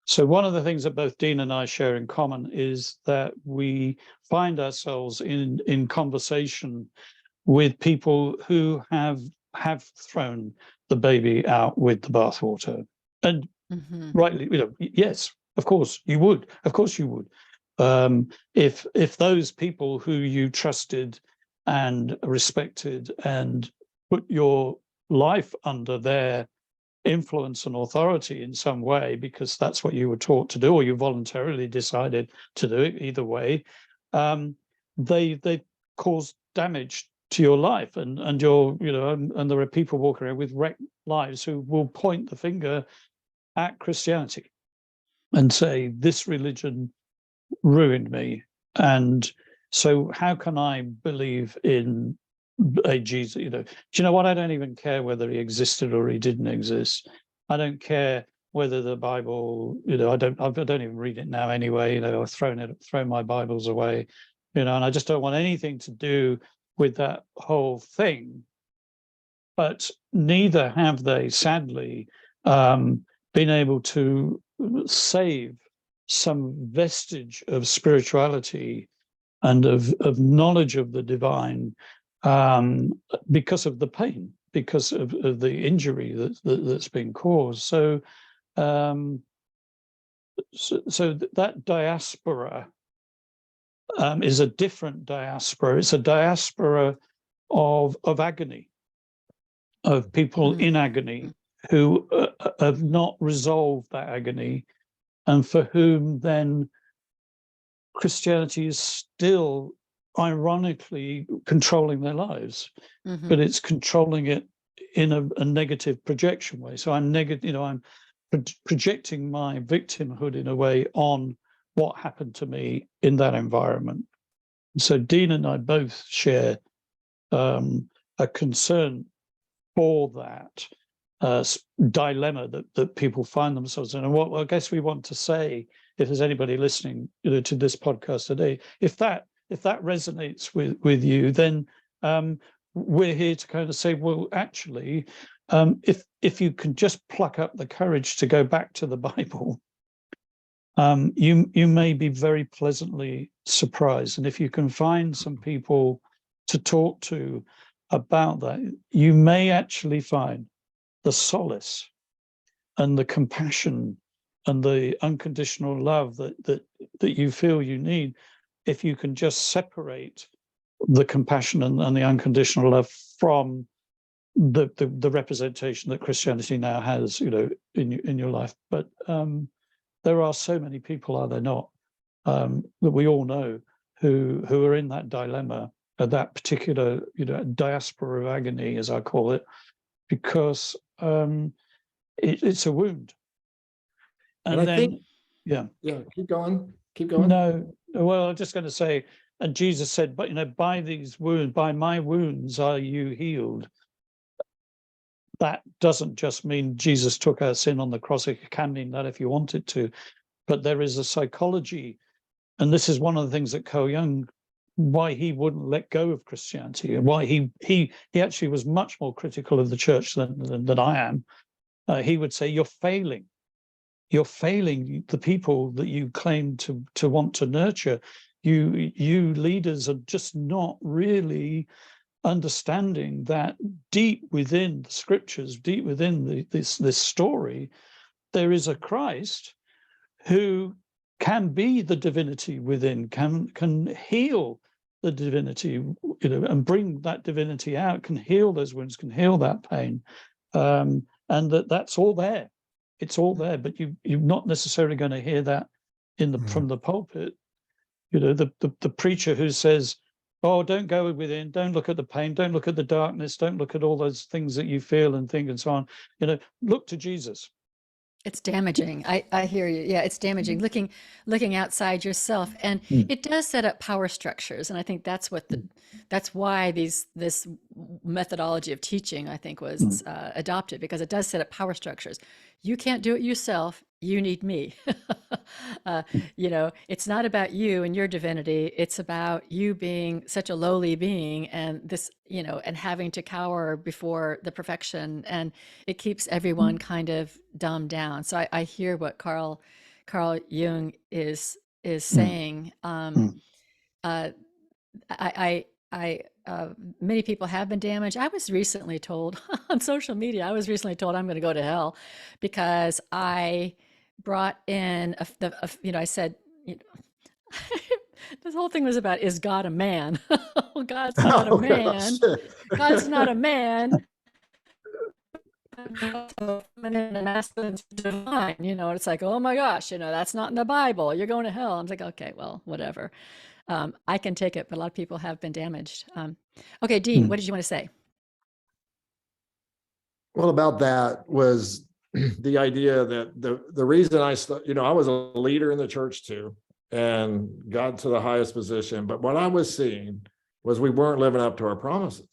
So one of the things that both Dean and I share in common is that we find ourselves in conversation with people who have thrown the baby out with the bathwater. And rightly, yes, of course you would. Of course you would. If those people who you trusted and respected and put your life under their influence and authority in some way, because that's what you were taught to do, or you voluntarily decided to do it, either way, they cause damage to your life, and your, and there are people walking around with wrecked lives who will point the finger at Christianity and say, this religion ruined me. And so how can I believe in a Jesus? Do you know what? I don't even care whether he existed or he didn't exist. I don't care whether the Bible, I don't even read it now anyway. I've thrown my Bibles away, and I just don't want anything to do with that whole thing. But neither have they, sadly, been able to save some vestige of spirituality and of knowledge of the divine, because of the pain, because of the injury that's been caused. So that diaspora is a different diaspora. It's a diaspora of agony, of people in agony who have not resolved that agony, and for whom then Christianity is still ironically controlling their lives, but it's controlling it in a negative projection way. So I'm I'm projecting my victimhood in a way on what happened to me in that environment. So Dean and I both share a concern for that dilemma that people find themselves in. And what I guess we want to say, if there's anybody listening, to this podcast today, if that resonates with you, then we're here to kind of say, well, actually, if you can just pluck up the courage to go back to the Bible, you may be very pleasantly surprised. And if you can find some people to talk to about that, you may actually find the solace and the compassion and the unconditional love that you feel you need, if you can just separate the compassion and the unconditional love from the representation that Christianity now has, in your life. But there are so many people, are there not, that we all know who are in that dilemma, that particular, diaspora of agony, as I call it, because it's a wound. And then, think, yeah, keep going. No, well, I'm just going to say, and Jesus said, but by these wounds, by my wounds are you healed. That doesn't just mean Jesus took our sin on the cross. It can mean that if you wanted to, but there is a psychology, and this is one of the things that Carl Jung, why he wouldn't let go of Christianity, and why he actually was much more critical of the church than I am. He would say, you're failing the people that you claim to want to nurture. You leaders are just not really understanding that deep within the scriptures, deep within this story, there is a Christ who can be the divinity within, can heal the divinity, and bring that divinity out, can heal those wounds, can heal that pain, and that's all there. It's all there, but you're not necessarily going to hear that from the pulpit. The preacher who says, "Oh, don't go within, don't look at the pain, don't look at the darkness, don't look at all those things that you feel and think and so on. Look to Jesus. It's damaging. I hear you. Yeah, it's damaging. Looking outside yourself, and Mm. it does set up power structures. And I think that's why this methodology of teaching, I think, Mm. was adopted, because it does set up power structures. You can't do it yourself. You need me. uh, it's not about you and your divinity. It's about you being such a lowly being, and and having to cower before the perfection, and it keeps everyone kind of dumbed down. So I hear what Carl Jung is Mm. saying. Mm. Uh, Many people have been damaged. I was recently told on social media, I'm going to go to hell because I brought in I said, you know, this whole thing was about, is God a man? Well, God's not a Oh gosh. man. God's not a man. Feminine and masculine is divine, it's like, oh my gosh, that's not in the Bible. You're going to hell. I'm like, okay, well, whatever. I can take it, but a lot of people have been damaged. Okay, Dean, Mm. what did you want to say? Well, about that was the idea that the reason I was a leader in the church too, and got to the highest position. But what I was seeing was we weren't living up to our promises.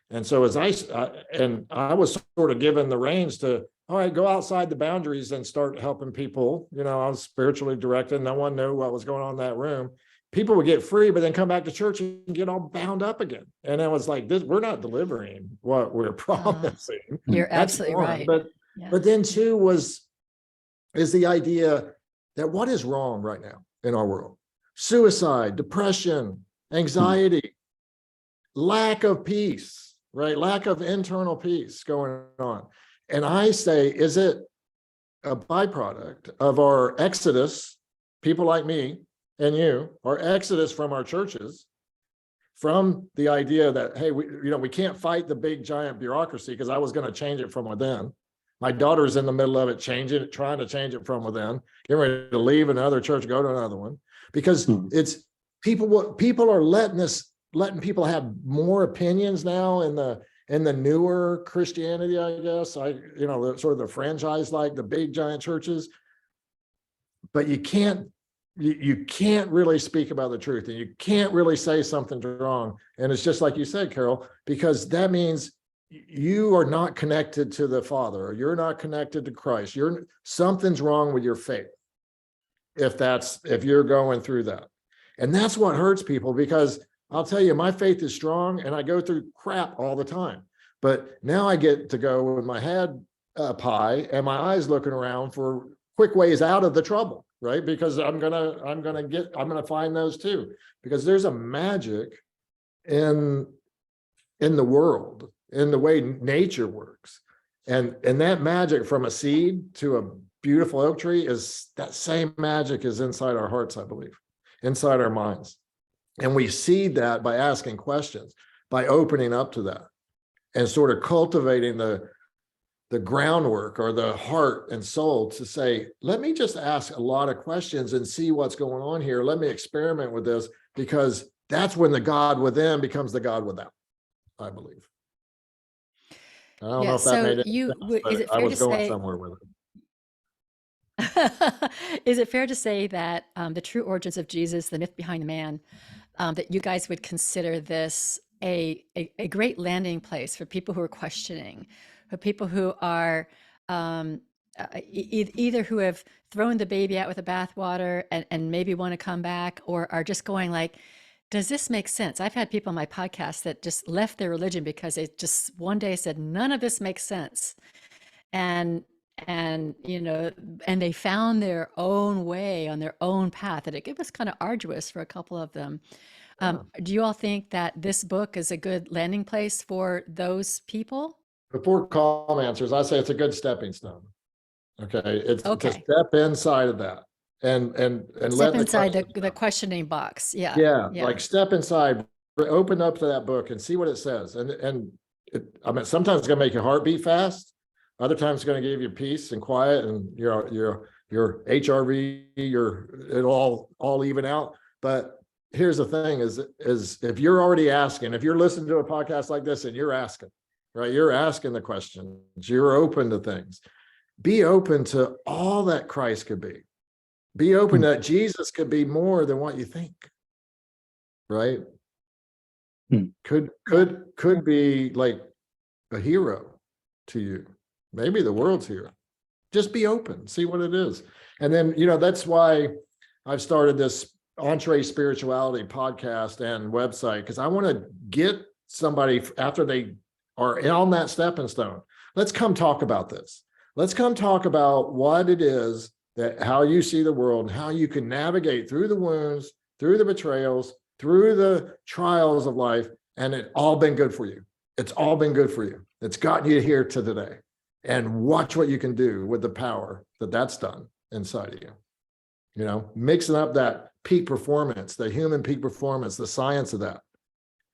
And so as I was sort of given the reins to, all right, go outside the boundaries and start helping people. I was spiritually directed. No one knew what was going on in that room. People would get free, but then come back to church and get all bound up again. And it was like, we're not delivering what we're promising. You're That's absolutely one. right. But Yeah. then two is the idea that what is wrong right now in our world? Suicide, depression, anxiety, lack of peace, right? Lack of internal peace going on. And I say, is it a byproduct of our exodus, people like me and you, our exodus from our churches, from the idea that, hey, we can't fight the big giant bureaucracy, because I was going to change it from within. My daughter's in the middle of it, trying to change it from within, getting ready to leave another church, go to another one, because it's people are letting people have more opinions now in the newer Christianity, I guess. Sort of the franchise, like the big giant churches. But you can't really speak about the truth, and you can't really say something's wrong. And it's just like you said, Carol, because that means you are not connected to the Father, or you're not connected to Christ. Something's wrong with your faith if you're going through that. And that's what hurts people, because I'll tell you, my faith is strong and I go through crap all the time. But now I get to go with my head up high and my eyes looking around for quick ways out of the trouble, right? Because I'm gonna find those too, because there's a magic in the world, in the way nature works. And that magic from a seed to a beautiful oak tree, is that same magic is inside our hearts, I believe, inside our minds. And we seed that by asking questions, by opening up to that, and sort of cultivating the groundwork, or the heart and soul, to say, let me just ask a lot of questions and see what's going on here. Let me experiment with this, because that's when the God within becomes the God without, I believe. I don't know if that made it, is it I fair was to going say, somewhere with it. is it fair to say that the true origins of Jesus, the myth behind the man, that you guys would consider this a great landing place for people who are questioning, for people who are either who have thrown the baby out with the bathwater and maybe want to come back, or are just going like, does this make sense? I've had people on my podcast that just left their religion because they just one day said, none of this makes sense. And and they found their own way on their own path, and it was kind of arduous for a couple of them. Do you all think that this book is a good landing place for those people? Before Colm answers, I say it's a good stepping stone. Okay, it's to Okay. step inside of that and Step let inside the questioning box. Yeah. yeah, Yeah. like step inside, open up to that book and see what it says. I mean, sometimes it's gonna make your heart beat fast. Other times it's gonna give you peace and quiet, and your HRV, it'll all even out. But here's the thing: is if you're already asking, if you're listening to a podcast like this and you're asking, right? You're asking the questions. You're open to things. be open to all that Christ could be. Be open that Jesus could be more than what you think. Right? Could be like a hero to you. Maybe the world's hero. Just be open, see what it is. And then, that's why I've started this Entree Spirituality podcast and website, because I want to get somebody after they are on that stepping stone. Let's come talk about this. Let's come talk about what it is how you see the world and how you can navigate through the wounds, through the betrayals, through the trials of life. And it's all been good for you. It's all been good for you. It's gotten you here to today. And watch what you can do with the power that's done inside of you. Mixing up that peak performance, the human peak performance, the science of that.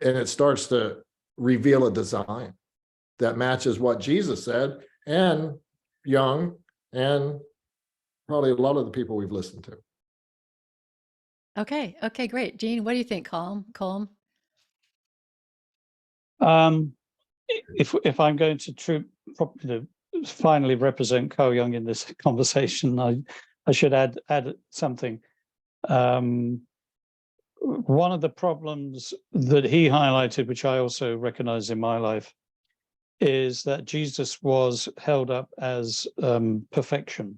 And it starts to reveal a design that matches what Jesus said and Jung and probably a lot of the people we've listened to. Okay, great. Gene, what do you think, Colm? If I'm going to finally represent Carl Jung in this conversation, I should add something. One of the problems that he highlighted, which I also recognize in my life, is that Jesus was held up as perfection.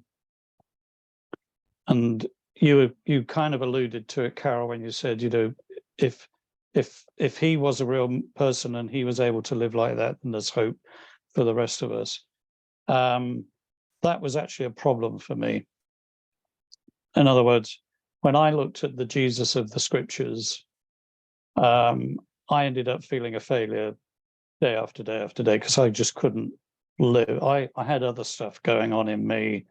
And you kind of alluded to it, Carol, when you said, if he was a real person and he was able to live like that, then there's hope for the rest of us. That was actually a problem for me. In other words, when I looked at the Jesus of the scriptures, I ended up feeling a failure day after day after day, because I just couldn't live. I had other stuff going on in me.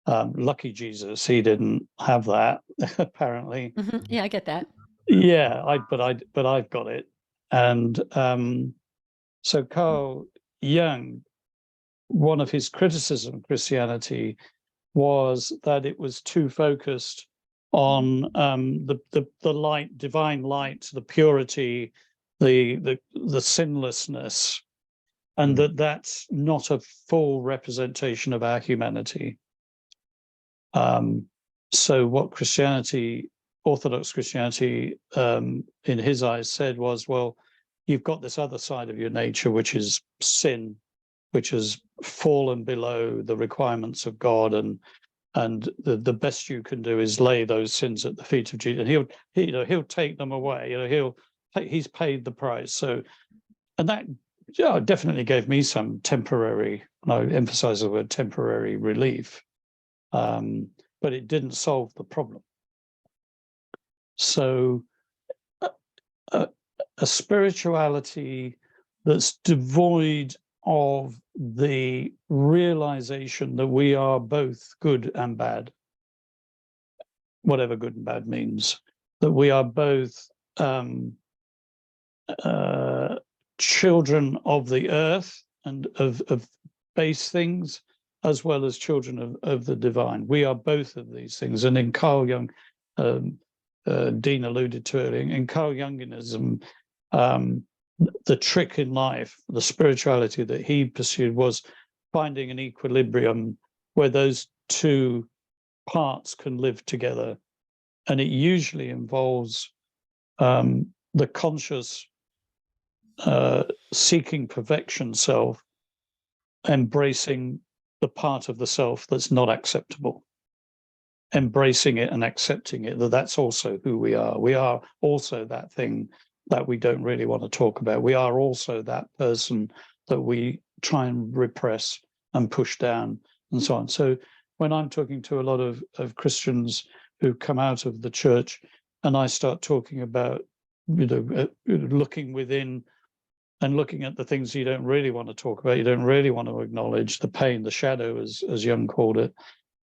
Lucky Jesus, he didn't have that, apparently. Yeah, I get that. Yeah, but I've got it. And so Carl Jung, one of his criticism of Christianity was that it was too focused on the light, divine light, the purity, the sinlessness, and that's not a full representation of our humanity. So what Christianity, Orthodox Christianity, in his eyes said was, well, you've got this other side of your nature, which is sin, which has fallen below the requirements of God, and the best you can do is lay those sins at the feet of Jesus, and he'll take them away. He's paid the price. So, and that definitely gave me some temporary, and I emphasize the word temporary, relief. But it didn't solve the problem. So a spirituality that's devoid of the realization that we are both good and bad, whatever good and bad means, that we are both children of the earth and of base things, as well as children of the divine. We are both of these things. And in Carl Jung, Dean alluded to it, in Carl Jungianism, the trick in life, the spirituality that he pursued, was finding an equilibrium where those two parts can live together. And it usually involves the conscious seeking perfection self embracing the part of the self that's not acceptable, embracing it and accepting it, that's also who we are. We are also that thing that we don't really want to talk about. We are also that person that we try and repress and push down and so on. So when I'm talking to a lot of Christians who come out of the church, and I start talking about, looking within and looking at the things you don't really want to talk about, you don't really want to acknowledge, the pain, the shadow, as Jung called it,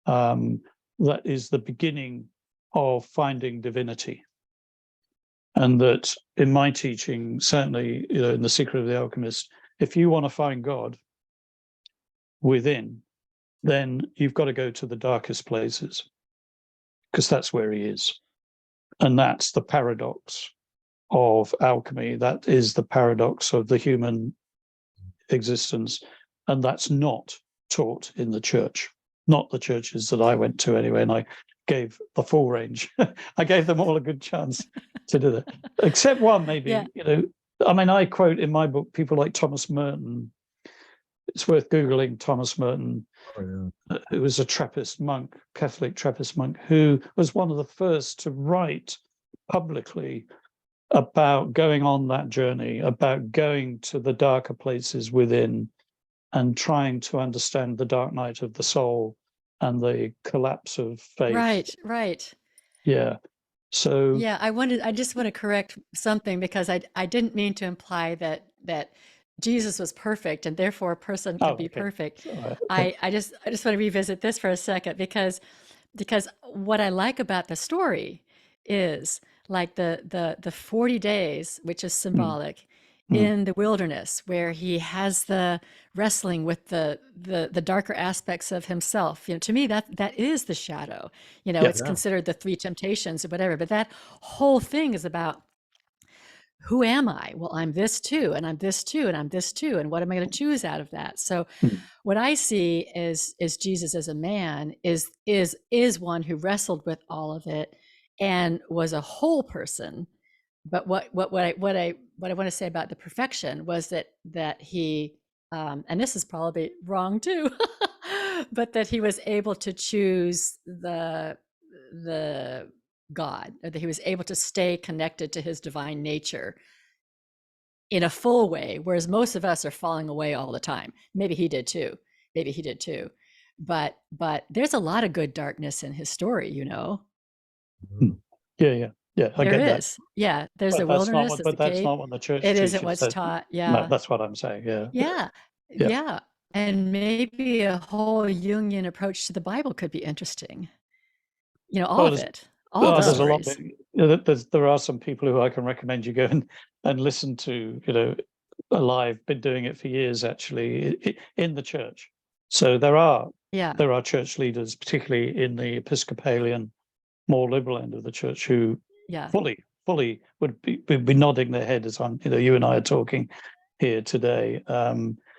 that is the beginning of finding divinity. And that in my teaching, certainly, in The Secret of the Alchemist, if you want to find God within, then you've got to go to the darkest places, because that's where he is. And that's the paradox of alchemy. That is the paradox of the human existence. And that's not taught in the church, not the churches that I went to anyway, and I gave the full range. I gave them all a good chance to do that, except one maybe. Yeah. You know, I mean, I quote in my book people like Thomas Merton. It's worth Googling Thomas Merton, who was a Trappist monk, Catholic Trappist monk, who was one of the first to write publicly about going on that journey, about going to the darker places within and trying to understand the dark night of the soul and the collapse of faith. Right. Yeah. So Yeah, I just want to correct something, because I didn't mean to imply that Jesus was perfect and therefore a person could be perfect. I just want to revisit this for a second, because what I like about the story is like the 40 days, which is symbolic, in the wilderness, where he has the wrestling with the darker aspects of himself. You know, to me, that is the shadow. You know, it's considered the 3 temptations or whatever, but that whole thing is about, who am I? Well, I'm this too, and I'm this too, and I'm this too, and what am I going to choose out of that? So what I see is Jesus as a man is one who wrestled with all of it and was a whole person. But what I want to say about the perfection was that he, and this is probably wrong too, but that he was able to choose the God, or that he was able to stay connected to his divine nature in a full way, whereas most of us are falling away all the time. Maybe he did too. But there's a lot of good darkness in his story, you know. Yeah, I get that. Yeah, there's the wilderness, but that's not what the church it teaches. isn't what's taught. No, that's what I'm saying. Yeah. And maybe a whole Jungian approach to the Bible could be interesting. You know, all of it, all the stories. A lot. There are some people who I can recommend you go and listen to. You know, alive, been doing it for years actually in the church. So there are church leaders, particularly in the Episcopalian, more liberal end of the church, who fully would be nodding their head as you and I are talking here today.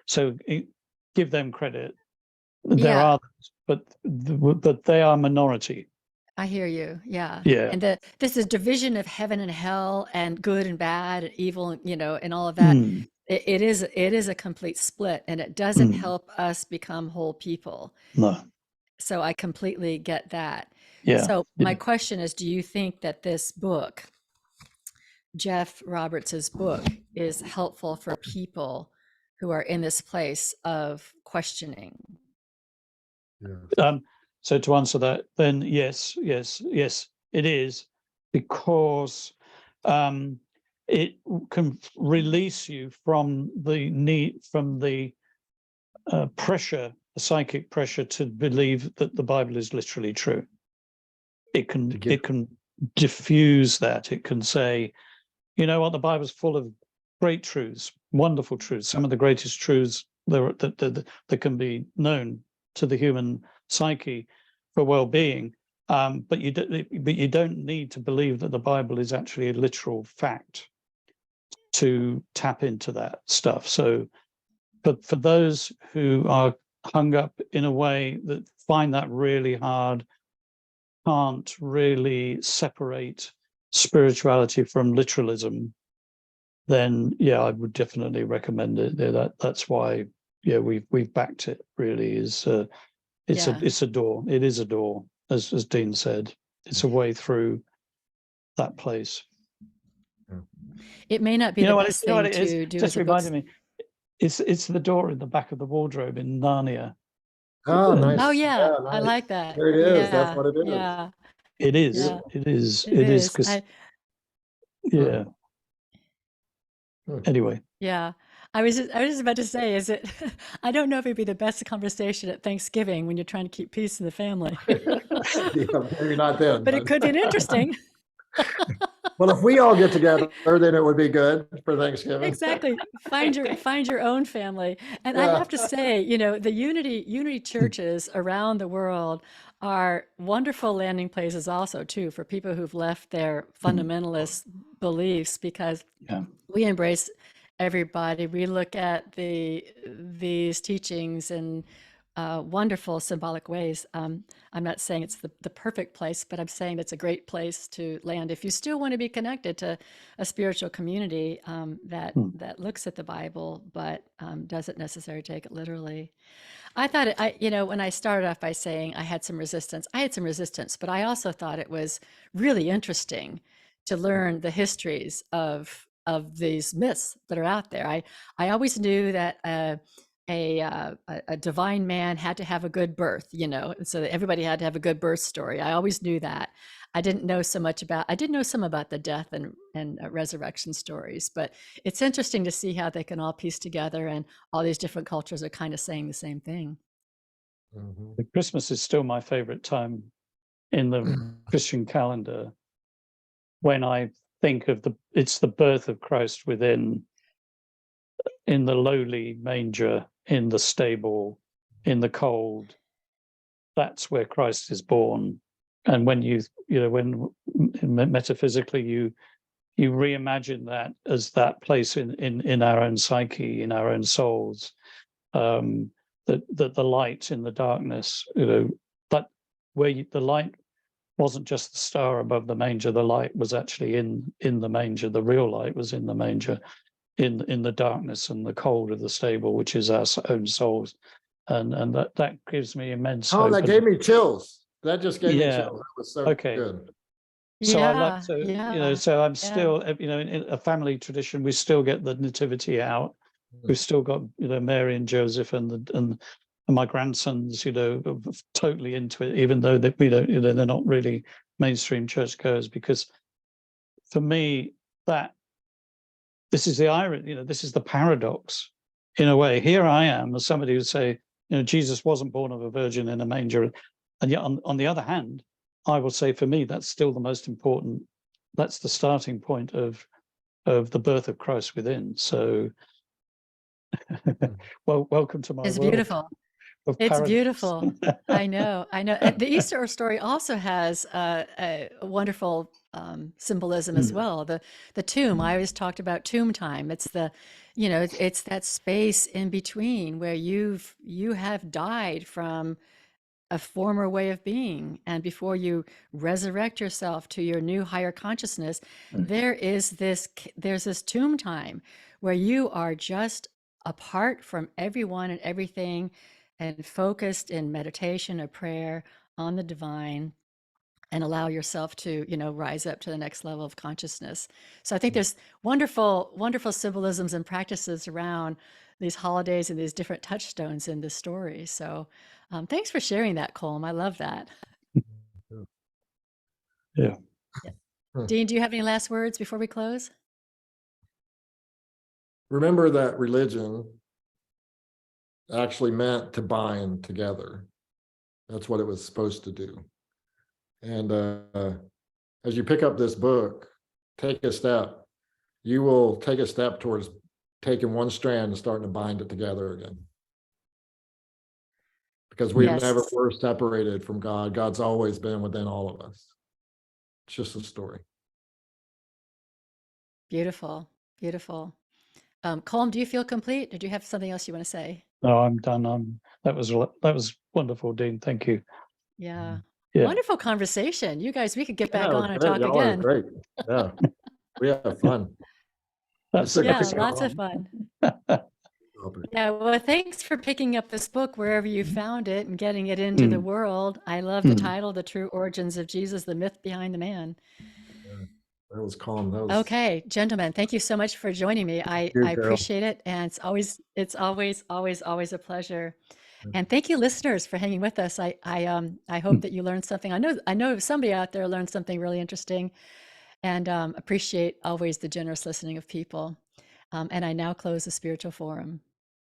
So give them credit. There are, but they are minority. I hear you. Yeah. And this is division of heaven and hell and good and bad and evil, you know, and all of that. It is a complete split, and it doesn't help us become whole people. No. So I completely get that. Yeah. So my question is, do you think that this book, Geoff Roberts's book, is helpful for people who are in this place of questioning? So to answer that, then yes, it is, because it can release you from the pressure, the psychic pressure to believe that the Bible is literally true. It can diffuse that. It can say, you know what, the Bible's full of great truths, wonderful truths, some of the greatest truths that can be known to the human psyche for well-being. But you don't need to believe that the Bible is actually a literal fact to tap into that stuff. So, but for those who are hung up in a way that find that really hard, can't really separate spirituality from literalism, then I would definitely recommend it. That's why we've backed it. Really, it's a door. It is a door, as Dean said. It's a way through that place. It may not be the best thing to do. Just reminded me, it's the door in the back of the wardrobe in Narnia. Oh, nice. Oh yeah, nice. I like that. There it is. That's what it is. Yeah. It is. Yeah. It is. Because Anyway. Yeah. I was just about to say, I don't know if it'd be the best conversation at Thanksgiving when you're trying to keep peace in the family. Maybe not then. But it could be interesting. Well, if we all get together, then it would be good for Thanksgiving. Exactly. Find your own family. And I have to say, the unity churches around the world are wonderful landing places also too for people who've left their fundamentalist beliefs, because we embrace everybody. We look at these teachings and wonderful symbolic ways. I'm not saying it's the perfect place, but I'm saying it's a great place to land if you still want to be connected to a spiritual community that looks at the Bible, but doesn't necessarily take it literally. I thought when I started off by saying I had some resistance, but I also thought it was really interesting to learn the histories of these myths that are out there. I always knew that a divine man had to have a good birth, so that everybody had to have a good birth story. I always knew that. I did know some about the death and resurrection stories, but it's interesting to see how they can all piece together, and all these different cultures are kind of saying the same thing. Christmas is still my favorite time in the Christian calendar. When I think of it's the birth of Christ in the lowly manger, in the stable, in the cold. That's where Christ is born. And when when metaphysically you reimagine that as that place in our own psyche, in our own souls, the light in the darkness, but where the light wasn't just the star above the manger, the light was actually in the manger. The real light was in the manger, in the darkness and the cold of the stable, which is our own souls. And that gives me immense hope. That gave me chills. That just gave me chills. That was so good. So I like to, so I'm still, in a family tradition, we still get the nativity out. We've still got, Mary and Joseph and my grandsons, totally into it, even though we don't, they're not really mainstream churchgoers, because for me, this is the irony, this is the paradox in a way. Here I am as somebody who would say, Jesus wasn't born of a virgin in a manger. And yet on the other hand, I will say for me, that's still the most important, that's the starting point of the birth of Christ within. So, well, welcome to my It's world. Beautiful. It's beautiful. I know. The Easter story also has a wonderful symbolism as well. The tomb. I always talked about tomb time. It's it's that space in between where you have died from a former way of being, and before you resurrect yourself to your new higher consciousness, there's this tomb time where you are just apart from everyone and everything, and focused in meditation or prayer on the divine, and allow yourself to rise up to the next level of consciousness. So I think there's wonderful symbolisms and practices around these holidays and these different touchstones in this story. So thanks for sharing that, Colm. I love that. Yeah. Dean, do you have any last words before we close? Remember that religion actually meant to bind together. That's what it was supposed to do. And as you pick up this book, take a step. You will take a step towards taking one strand and starting to bind it together again. Because we never were separated from God. God's always been within all of us. It's just a story. Beautiful, beautiful. Colm, do you feel complete? Did you have something else you want to say? No, I'm done. That was wonderful, Dean. Thank you. Yeah. Wonderful conversation. You guys, we could get back on and talk Y'all again. are great. Yeah. We have fun. Lots of fun. Yeah, well, thanks for picking up this book wherever you found it and getting it into the world. I love the title, The True Origins of Jesus, the Myth Behind the Man. That was Colm. Okay, gentlemen, thank you so much for joining me. I appreciate it, and it's always a pleasure. And thank you, listeners, for hanging with us. I hope that you learned something. I know somebody out there learned something really interesting, and appreciate always the generous listening of people. And I now close the Spiritual Forum.